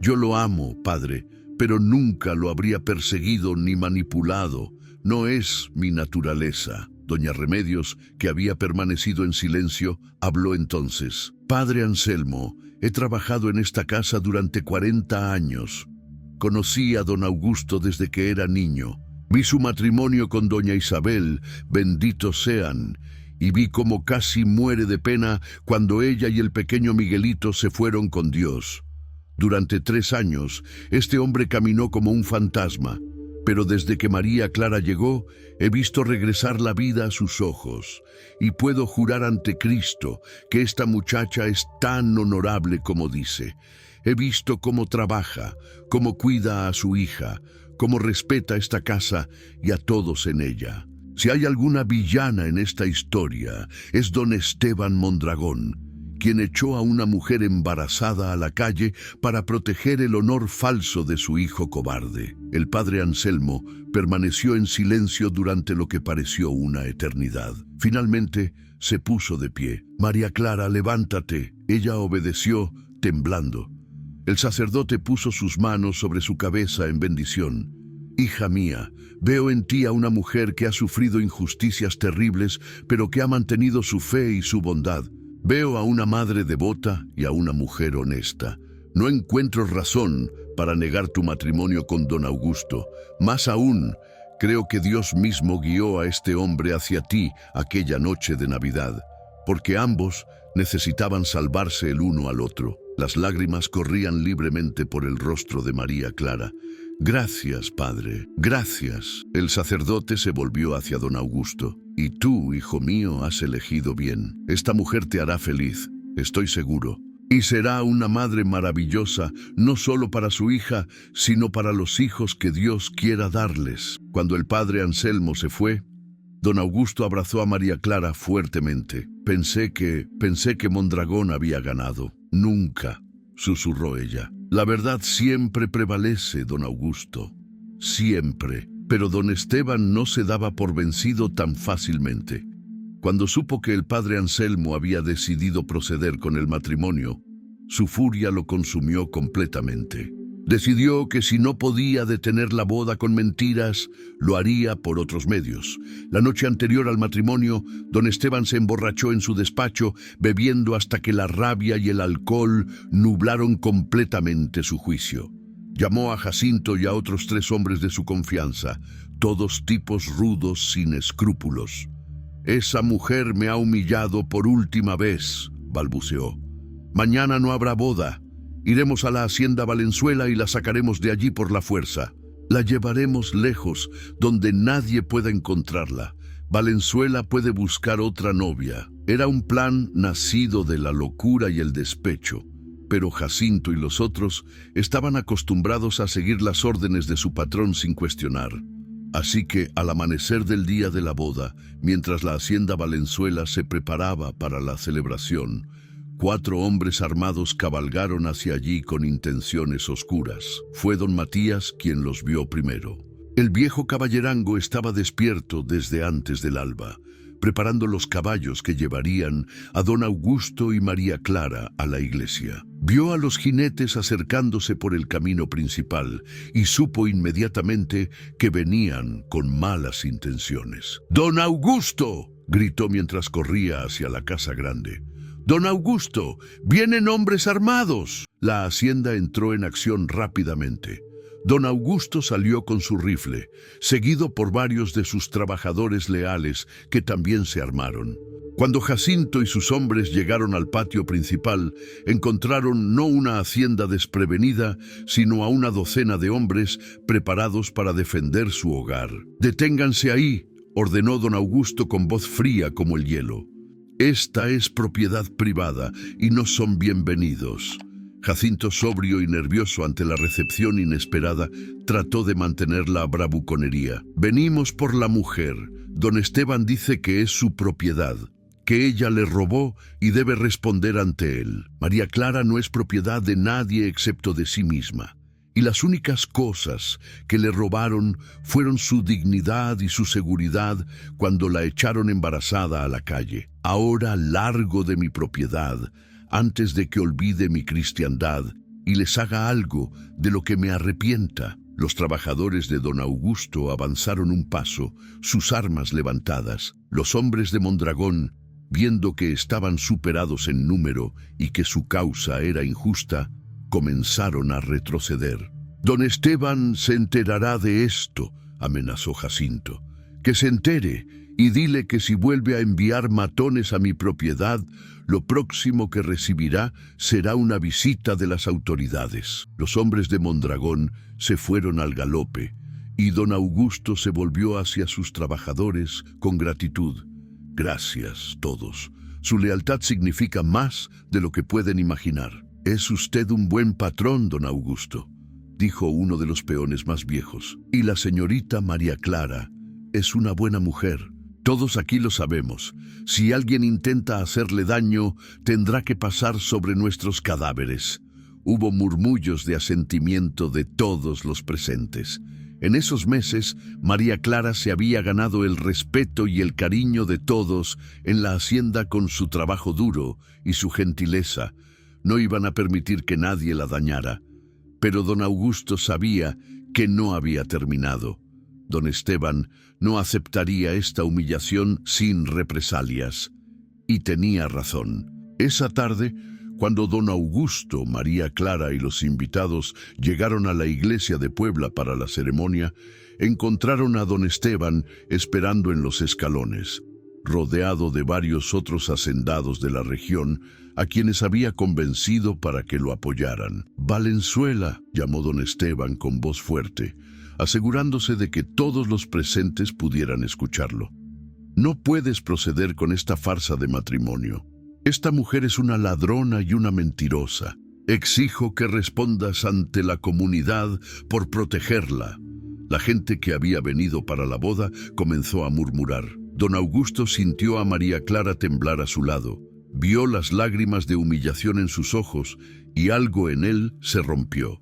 Yo lo amo, padre, pero nunca lo habría perseguido ni manipulado. No es mi naturaleza». Doña Remedios, que había permanecido en silencio, habló entonces. «Padre Anselmo, he trabajado en esta casa durante 40 años. Conocí a don Augusto desde que era niño. Vi su matrimonio con doña Isabel, benditos sean, y vi cómo casi muere de pena cuando ella y el pequeño Miguelito se fueron con Dios. Durante 3 años, este hombre caminó como un fantasma, pero desde que María Clara llegó, he visto regresar la vida a sus ojos, y puedo jurar ante Cristo que esta muchacha es tan honorable como dice. He visto cómo trabaja, cómo cuida a su hija, cómo respeta esta casa y a todos en ella. Si hay alguna villana en esta historia, es don Esteban Mondragón, quien echó a una mujer embarazada a la calle para proteger el honor falso de su hijo cobarde. El padre Anselmo permaneció en silencio durante lo que pareció una eternidad. Finalmente se puso de pie. «María Clara, levántate». Ella obedeció, temblando. El sacerdote puso sus manos sobre su cabeza en bendición. «Hija mía, veo en ti a una mujer que ha sufrido injusticias terribles, pero que ha mantenido su fe y su bondad. Veo a una madre devota y a una mujer honesta. No encuentro razón para negar tu matrimonio con don Augusto. Más aún, creo que Dios mismo guió a este hombre hacia ti aquella noche de Navidad, porque ambos necesitaban salvarse el uno al otro». Las lágrimas corrían libremente por el rostro de María Clara. «Gracias, padre, gracias». El sacerdote se volvió hacia don Augusto. «Y tú, hijo mío, has elegido bien. Esta mujer te hará feliz, estoy seguro. Y será una madre maravillosa, no solo para su hija, sino para los hijos que Dios quiera darles». Cuando el padre Anselmo se fue, don Augusto abrazó a María Clara fuertemente. Pensé que Mondragón había ganado». «Nunca», susurró ella. «La verdad siempre prevalece, don Augusto. Siempre». Pero don Esteban no se daba por vencido tan fácilmente. Cuando supo que el padre Anselmo había decidido proceder con el matrimonio, su furia lo consumió completamente. Decidió que si no podía detener la boda con mentiras, lo haría por otros medios. La noche anterior al matrimonio, don Esteban se emborrachó en su despacho, bebiendo hasta que la rabia y el alcohol nublaron completamente su juicio. Llamó a Jacinto y a otros 3 hombres de su confianza, todos tipos rudos sin escrúpulos. «Esa mujer me ha humillado por última vez», balbuceó. «Mañana no habrá boda. Iremos a la hacienda Valenzuela y la sacaremos de allí por la fuerza. La llevaremos lejos, donde nadie pueda encontrarla. Valenzuela puede buscar otra novia». Era un plan nacido de la locura y el despecho, pero Jacinto y los otros estaban acostumbrados a seguir las órdenes de su patrón sin cuestionar. Así que, al amanecer del día de la boda, mientras la hacienda Valenzuela se preparaba para la celebración, 4 hombres armados cabalgaron hacia allí con intenciones oscuras. Fue don Matías quien los vio primero. El viejo caballerango estaba despierto desde antes del alba, preparando los caballos que llevarían a don Augusto y María Clara a la iglesia. Vio a los jinetes acercándose por el camino principal y supo inmediatamente que venían con malas intenciones. ¡Don Augusto!, gritó mientras corría hacia la casa grande. ¡Don Augusto! ¡Vienen hombres armados! La hacienda entró en acción rápidamente. Don Augusto salió con su rifle, seguido por varios de sus trabajadores leales que también se armaron. Cuando Jacinto y sus hombres llegaron al patio principal, encontraron no una hacienda desprevenida, sino a una docena de hombres preparados para defender su hogar. «Deténganse ahí», ordenó don Augusto con voz fría como el hielo. «Esta es propiedad privada y no son bienvenidos». Jacinto, sobrio y nervioso ante la recepción inesperada, trató de mantener la bravuconería. «Venimos por la mujer. Don Esteban dice que es su propiedad, que ella le robó y debe responder ante él. María Clara no es propiedad de nadie excepto de sí misma. Y las únicas cosas que le robaron fueron su dignidad y su seguridad cuando la echaron embarazada a la calle. Ahora largo de mi propiedad, antes de que olvide mi cristiandad y les haga algo de lo que me arrepienta». Los trabajadores de don Augusto avanzaron un paso, sus armas levantadas. Los hombres de Mondragón, viendo que estaban superados en número y que su causa era injusta, comenzaron a retroceder. «Don Esteban se enterará de esto», amenazó Jacinto. «Que se entere y dile que si vuelve a enviar matones a mi propiedad, lo próximo que recibirá será una visita de las autoridades». Los hombres de Mondragón se fueron al galope y don Augusto se volvió hacia sus trabajadores con gratitud. «Gracias, todos. Su lealtad significa más de lo que pueden imaginar». «Es usted un buen patrón, don Augusto», dijo uno de los peones más viejos. «Y la señorita María Clara es una buena mujer. Todos aquí lo sabemos. Si alguien intenta hacerle daño, tendrá que pasar sobre nuestros cadáveres». Hubo murmullos de asentimiento de todos los presentes. En esos meses, María Clara se había ganado el respeto y el cariño de todos en la hacienda con su trabajo duro y su gentileza. No iban a permitir que nadie la dañara. Pero don Augusto sabía que no había terminado. Don Esteban no aceptaría esta humillación sin represalias. Y tenía razón. Esa tarde, cuando don Augusto, María Clara y los invitados llegaron a la iglesia de Puebla para la ceremonia, encontraron a don Esteban esperando en los escalones, rodeado de varios otros hacendados de la región, a quienes había convencido para que lo apoyaran. «Valenzuela», llamó don Esteban con voz fuerte, asegurándose de que todos los presentes pudieran escucharlo. «No puedes proceder con esta farsa de matrimonio. Esta mujer es una ladrona y una mentirosa. Exijo que respondas ante la comunidad por protegerla». La gente que había venido para la boda comenzó a murmurar. Don Augusto sintió a María Clara temblar a su lado. Vio las lágrimas de humillación en sus ojos y algo en él se rompió.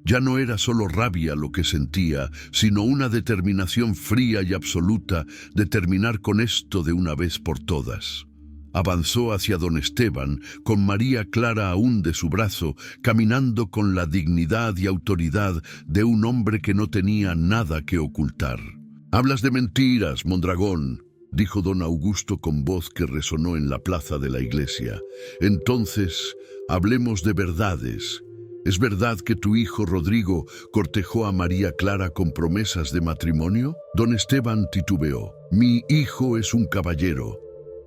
Ya no era solo rabia lo que sentía, sino una determinación fría y absoluta de terminar con esto de una vez por todas. Avanzó hacia don Esteban, con María Clara aún de su brazo, caminando con la dignidad y autoridad de un hombre que no tenía nada que ocultar. «Hablas de mentiras, Mondragón», dijo don Augusto con voz que resonó en la plaza de la iglesia. «Entonces, hablemos de verdades. ¿Es verdad que tu hijo Rodrigo cortejó a María Clara con promesas de matrimonio?» Don Esteban titubeó. «Mi hijo es un caballero.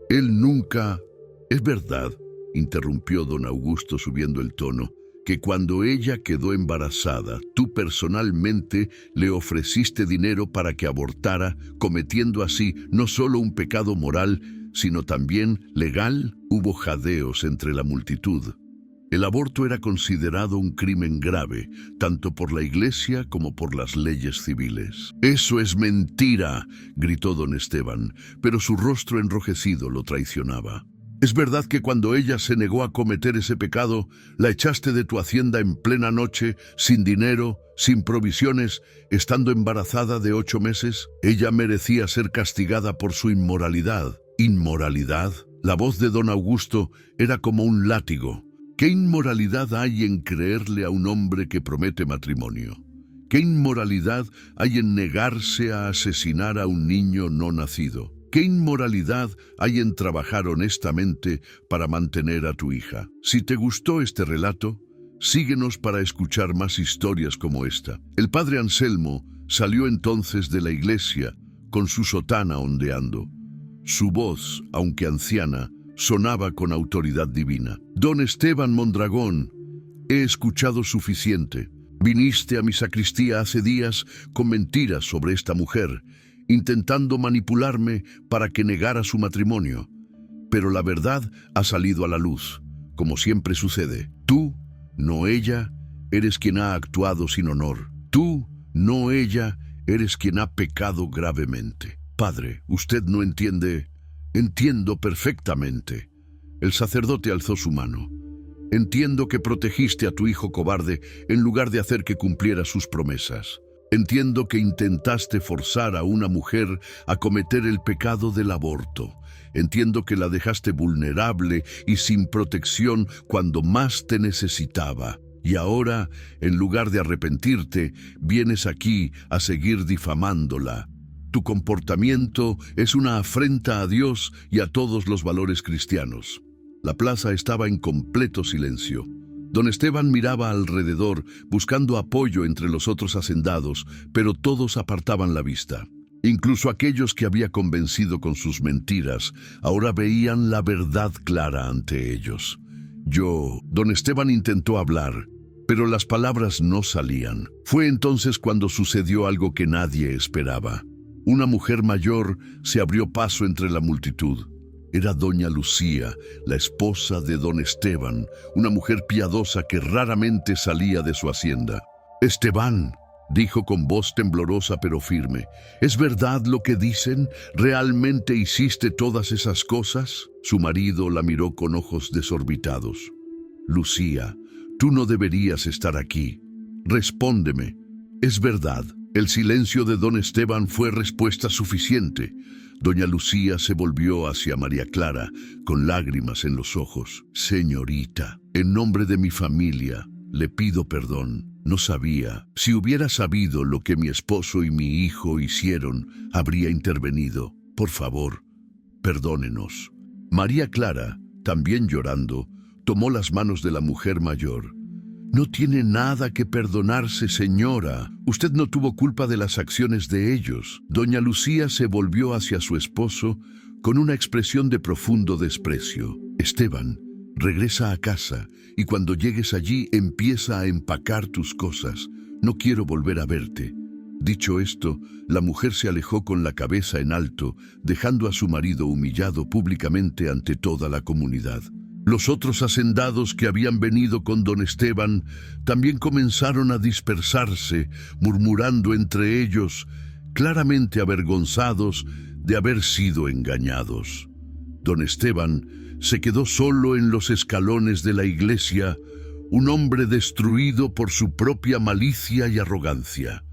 Él nunca...» «Es verdad», interrumpió don Augusto subiendo el tono, «que cuando ella quedó embarazada, tú personalmente le ofreciste dinero para que abortara, cometiendo así no solo un pecado moral, sino también legal». Hubo jadeos entre la multitud. El aborto era considerado un crimen grave, tanto por la iglesia como por las leyes civiles. «Eso es mentira», gritó don Esteban, pero su rostro enrojecido lo traicionaba. ¿Es verdad que cuando ella se negó a cometer ese pecado, la echaste de tu hacienda en plena noche, sin dinero, sin provisiones, estando embarazada de 8 meses? Ella merecía ser castigada por su inmoralidad. ¿Inmoralidad? La voz de don Augusto era como un látigo. ¿Qué inmoralidad hay en creerle a un hombre que promete matrimonio? ¿Qué inmoralidad hay en negarse a asesinar a un niño no nacido? ¿Qué inmoralidad hay en trabajar honestamente para mantener a tu hija? Si te gustó este relato, síguenos para escuchar más historias como esta. El padre Anselmo salió entonces de la iglesia con su sotana ondeando. Su voz, aunque anciana, sonaba con autoridad divina. Don Esteban Mondragón, he escuchado suficiente. Viniste a mi sacristía hace días con mentiras sobre esta mujer, intentando manipularme para que negara su matrimonio. Pero la verdad ha salido a la luz, como siempre sucede. Tú, no ella, eres quien ha actuado sin honor. Tú, no ella, eres quien ha pecado gravemente. Padre, usted no entiende. Entiendo perfectamente. El sacerdote alzó su mano. Entiendo que protegiste a tu hijo cobarde en lugar de hacer que cumpliera sus promesas. Entiendo que intentaste forzar a una mujer a cometer el pecado del aborto. Entiendo que la dejaste vulnerable y sin protección cuando más te necesitaba. Y ahora, en lugar de arrepentirte, vienes aquí a seguir difamándola. Tu comportamiento es una afrenta a Dios y a todos los valores cristianos. La plaza estaba en completo silencio. Don Esteban miraba alrededor, buscando apoyo entre los otros hacendados, pero todos apartaban la vista. Incluso aquellos que había convencido con sus mentiras, ahora veían la verdad clara ante ellos. Don Esteban intentó hablar, pero las palabras no salían. Fue entonces cuando sucedió algo que nadie esperaba. Una mujer mayor se abrió paso entre la multitud. Era doña Lucía, la esposa de don Esteban, una mujer piadosa que raramente salía de su hacienda. «Esteban», dijo con voz temblorosa pero firme, «¿es verdad lo que dicen? ¿Realmente hiciste todas esas cosas?» Su marido la miró con ojos desorbitados. «Lucía, tú no deberías estar aquí. Respóndeme, ¿es verdad?» El silencio de don Esteban fue respuesta suficiente. Doña Lucía se volvió hacia María Clara, con lágrimas en los ojos. «Señorita, en nombre de mi familia, le pido perdón. No sabía. Si hubiera sabido lo que mi esposo y mi hijo hicieron, habría intervenido. Por favor, perdónenos». María Clara, también llorando, tomó las manos de la mujer mayor. «No tiene nada que perdonarse, señora. Usted no tuvo culpa de las acciones de ellos». Doña Lucía se volvió hacia su esposo con una expresión de profundo desprecio. «Esteban, regresa a casa y cuando llegues allí empieza a empacar tus cosas. No quiero volver a verte». Dicho esto, la mujer se alejó con la cabeza en alto, dejando a su marido humillado públicamente ante toda la comunidad. Los otros hacendados que habían venido con don Esteban también comenzaron a dispersarse, murmurando entre ellos, claramente avergonzados de haber sido engañados. Don Esteban se quedó solo en los escalones de la iglesia, un hombre destruido por su propia malicia y arrogancia.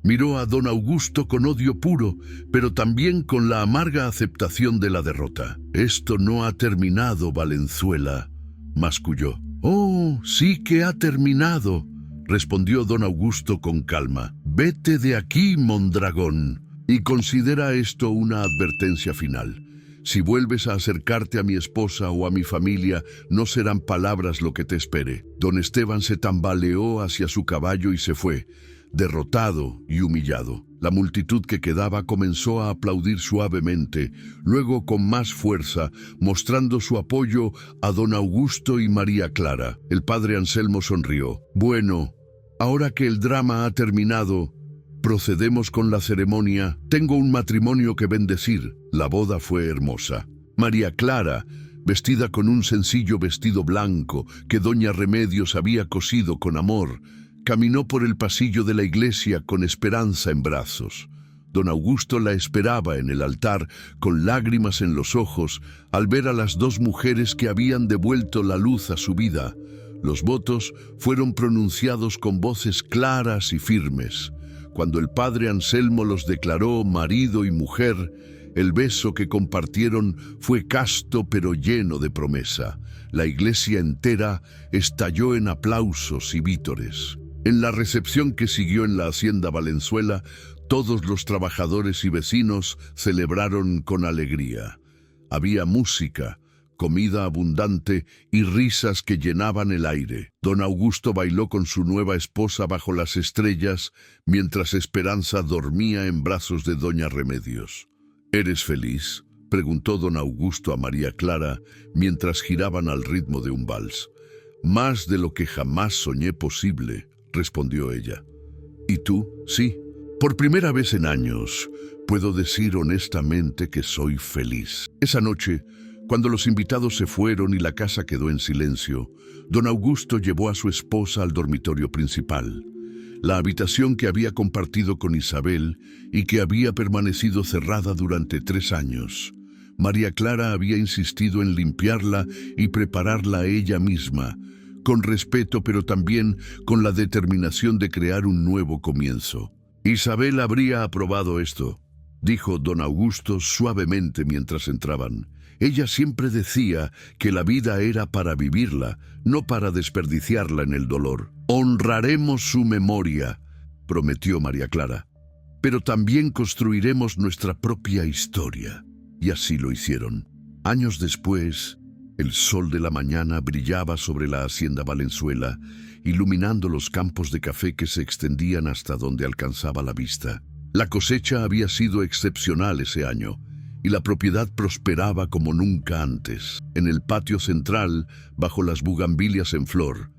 Miró a don Augusto con odio puro, pero también con la amarga aceptación de la derrota. «Esto no ha terminado, Valenzuela», masculló. «Oh, sí que ha terminado», respondió don Augusto con calma. «Vete de aquí, Mondragón, y considera esto una advertencia final. Si vuelves a acercarte a mi esposa o a mi familia, no serán palabras lo que te espere». Don Esteban se tambaleó hacia su caballo y se fue, derrotado y humillado. La multitud que quedaba comenzó a aplaudir suavemente, luego con más fuerza, mostrando su apoyo a don Augusto y María Clara. El padre Anselmo sonrió. «Bueno, ahora que el drama ha terminado, procedemos con la ceremonia. Tengo un matrimonio que bendecir». La boda fue hermosa. María Clara, vestida con un sencillo vestido blanco que doña Remedios había cosido con amor, caminó por el pasillo de la iglesia con Esperanza en brazos. Don Augusto la esperaba en el altar con lágrimas en los ojos al ver a las dos mujeres que habían devuelto la luz a su vida. Los votos fueron pronunciados con voces claras y firmes. Cuando el padre Anselmo los declaró marido y mujer, el beso que compartieron fue casto pero lleno de promesa. La iglesia entera estalló en aplausos y vítores. En la recepción que siguió en la hacienda Valenzuela, todos los trabajadores y vecinos celebraron con alegría. Había música, comida abundante y risas que llenaban el aire. Don Augusto bailó con su nueva esposa bajo las estrellas, mientras Esperanza dormía en brazos de doña Remedios. ¿Eres feliz?, preguntó don Augusto a María Clara, mientras giraban al ritmo de un vals. Más de lo que jamás soñé posible, respondió ella. ¿Y tú? Sí. Por primera vez en años, puedo decir honestamente que soy feliz. Esa noche, cuando los invitados se fueron y la casa quedó en silencio, don Augusto llevó a su esposa al dormitorio principal. La habitación que había compartido con Isabel y que había permanecido cerrada durante 3 años. María Clara había insistido en limpiarla y prepararla ella misma, con respeto pero también con la determinación de crear un nuevo comienzo. Isabel habría aprobado esto, dijo don Augusto suavemente mientras entraban. Ella siempre decía que la vida era para vivirla, no para desperdiciarla en el dolor. Honraremos su memoria, prometió María Clara, pero también construiremos nuestra propia historia. Y así lo hicieron. Años después, el sol de la mañana brillaba sobre la hacienda Valenzuela, iluminando los campos de café que se extendían hasta donde alcanzaba la vista. La cosecha había sido excepcional ese año, y la propiedad prosperaba como nunca antes. En el patio central, bajo las bugambilias en flor,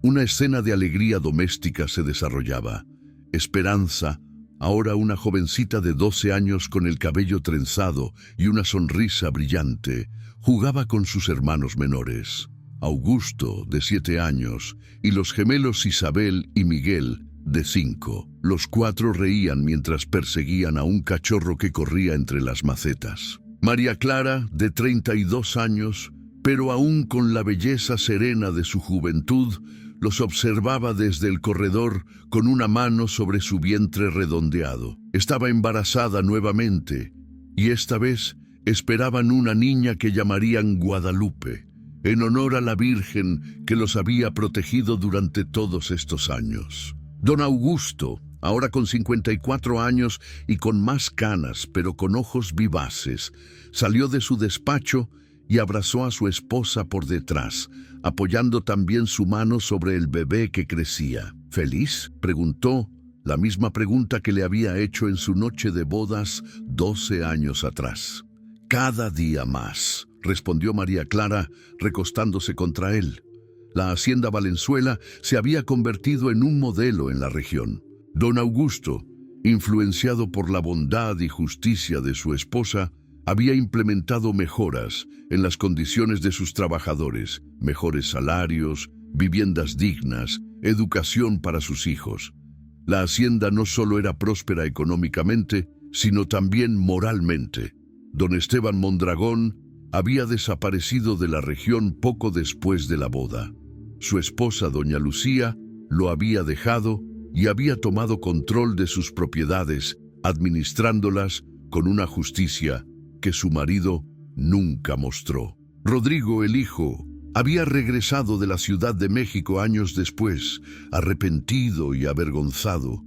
una escena de alegría doméstica se desarrollaba. Esperanza, ahora una jovencita de 12 años con el cabello trenzado y una sonrisa brillante, jugaba con sus hermanos menores. Augusto, de 7 años, y los gemelos Isabel y Miguel, de 5. Los 4 reían mientras perseguían a un cachorro que corría entre las macetas. María Clara, de 32 años, pero aún con la belleza serena de su juventud, los observaba desde el corredor con una mano sobre su vientre redondeado. Estaba embarazada nuevamente, y esta vez esperaban una niña que llamarían Guadalupe, en honor a la Virgen que los había protegido durante todos estos años. Don Augusto, ahora con 54 años y con más canas, pero con ojos vivaces, salió de su despacho y abrazó a su esposa por detrás, apoyando también su mano sobre el bebé que crecía. ¿Feliz?, preguntó, la misma pregunta que le había hecho en su noche de bodas 12 años atrás. Cada día más, respondió María Clara, recostándose contra él. La hacienda Valenzuela se había convertido en un modelo en la región. Don Augusto, influenciado por la bondad y justicia de su esposa, había implementado mejoras en las condiciones de sus trabajadores, mejores salarios, viviendas dignas, educación para sus hijos. La hacienda no solo era próspera económicamente, sino también moralmente. Don Esteban Mondragón había desaparecido de la región poco después de la boda. Su esposa, doña Lucía, lo había dejado y había tomado control de sus propiedades, administrándolas con una justicia que su marido nunca mostró. Rodrigo, el hijo, había regresado de la Ciudad de México años después, arrepentido y avergonzado,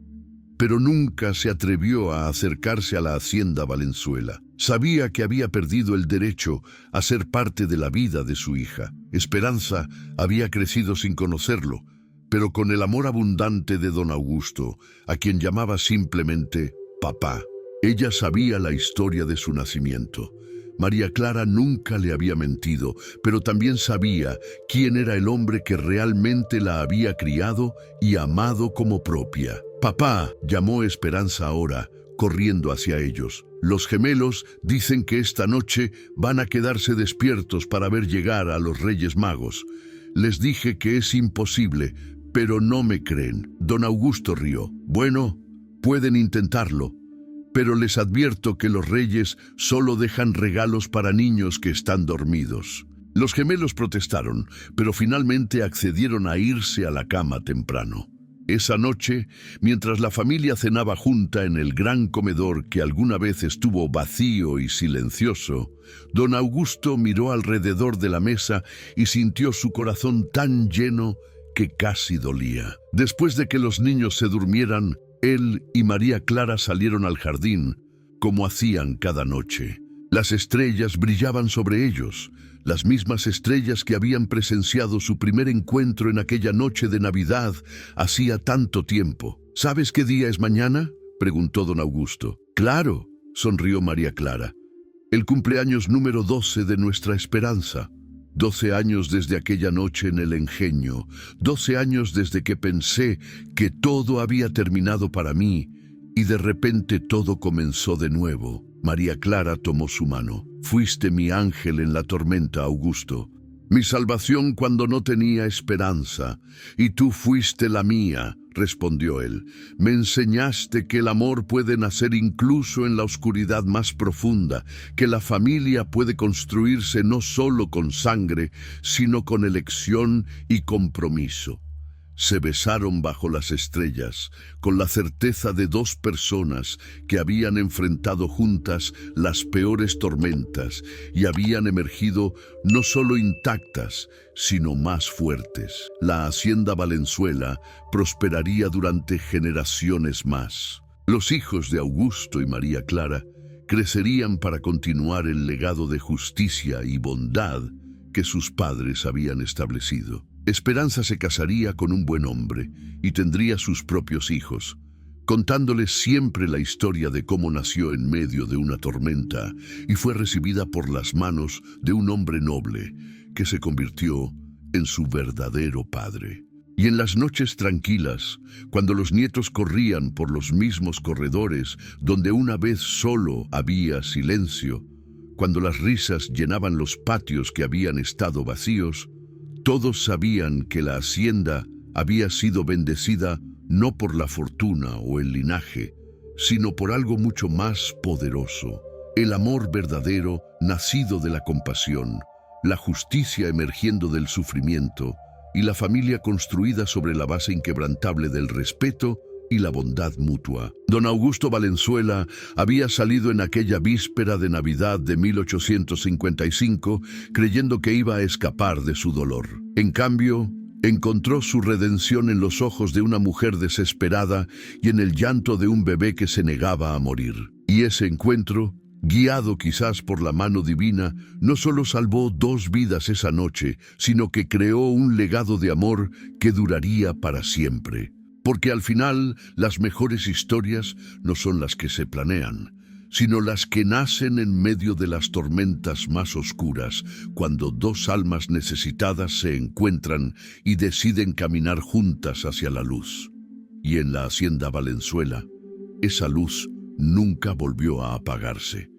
pero nunca se atrevió a acercarse a la hacienda Valenzuela. Sabía que había perdido el derecho a ser parte de la vida de su hija. Esperanza había crecido sin conocerlo, pero con el amor abundante de don Augusto, a quien llamaba simplemente papá. Ella sabía la historia de su nacimiento. María Clara nunca le había mentido, pero también sabía quién era el hombre que realmente la había criado y amado como propia. Papá, llamó Esperanza ahora, corriendo hacia ellos. Los gemelos dicen que esta noche van a quedarse despiertos para ver llegar a los Reyes Magos. Les dije que es imposible, pero no me creen. Don Augusto rió. Bueno, pueden intentarlo, pero les advierto que los reyes solo dejan regalos para niños que están dormidos. Los gemelos protestaron, pero finalmente accedieron a irse a la cama temprano. Esa noche, mientras la familia cenaba junta en el gran comedor que alguna vez estuvo vacío y silencioso, don Augusto miró alrededor de la mesa y sintió su corazón tan lleno que casi dolía. Después de que los niños se durmieran, él y María Clara salieron al jardín, como hacían cada noche. Las estrellas brillaban sobre ellos, las mismas estrellas que habían presenciado su primer encuentro en aquella noche de Navidad hacía tanto tiempo. ¿Sabes qué día es mañana?, preguntó don Augusto. Claro, sonrió María Clara. El cumpleaños número 12 de nuestra esperanza. 12 años desde aquella noche en el engenio, 12 años desde que pensé que todo había terminado para mí y de repente todo comenzó de nuevo. María Clara tomó su mano. Fuiste mi ángel en la tormenta, Augusto. Mi salvación cuando no tenía esperanza. Y tú fuiste la mía, respondió él. Me enseñaste que el amor puede nacer incluso en la oscuridad más profunda, que la familia puede construirse no solo con sangre, sino con elección y compromiso. Se besaron bajo las estrellas, con la certeza de dos personas que habían enfrentado juntas las peores tormentas y habían emergido no solo intactas, sino más fuertes. La hacienda Valenzuela prosperaría durante generaciones más. Los hijos de Augusto y María Clara crecerían para continuar el legado de justicia y bondad que sus padres habían establecido. Esperanza se casaría con un buen hombre y tendría sus propios hijos, contándoles siempre la historia de cómo nació en medio de una tormenta y fue recibida por las manos de un hombre noble que se convirtió en su verdadero padre. Y en las noches tranquilas, cuando los nietos corrían por los mismos corredores donde una vez solo había silencio, cuando las risas llenaban los patios que habían estado vacíos, todos sabían que la hacienda había sido bendecida no por la fortuna o el linaje, sino por algo mucho más poderoso, el amor verdadero nacido de la compasión, la justicia emergiendo del sufrimiento y la familia construida sobre la base inquebrantable del respeto y la bondad mutua. Don Augusto Valenzuela había salido en aquella víspera de Navidad de 1855 creyendo que iba a escapar de su dolor. En cambio, encontró su redención en los ojos de una mujer desesperada y en el llanto de un bebé que se negaba a morir. Y ese encuentro, guiado quizás por la mano divina, no solo salvó 2 vidas esa noche, sino que creó un legado de amor que duraría para siempre. Porque al final, las mejores historias no son las que se planean, sino las que nacen en medio de las tormentas más oscuras, cuando 2 almas necesitadas se encuentran y deciden caminar juntas hacia la luz. Y en la hacienda Valenzuela, esa luz nunca volvió a apagarse.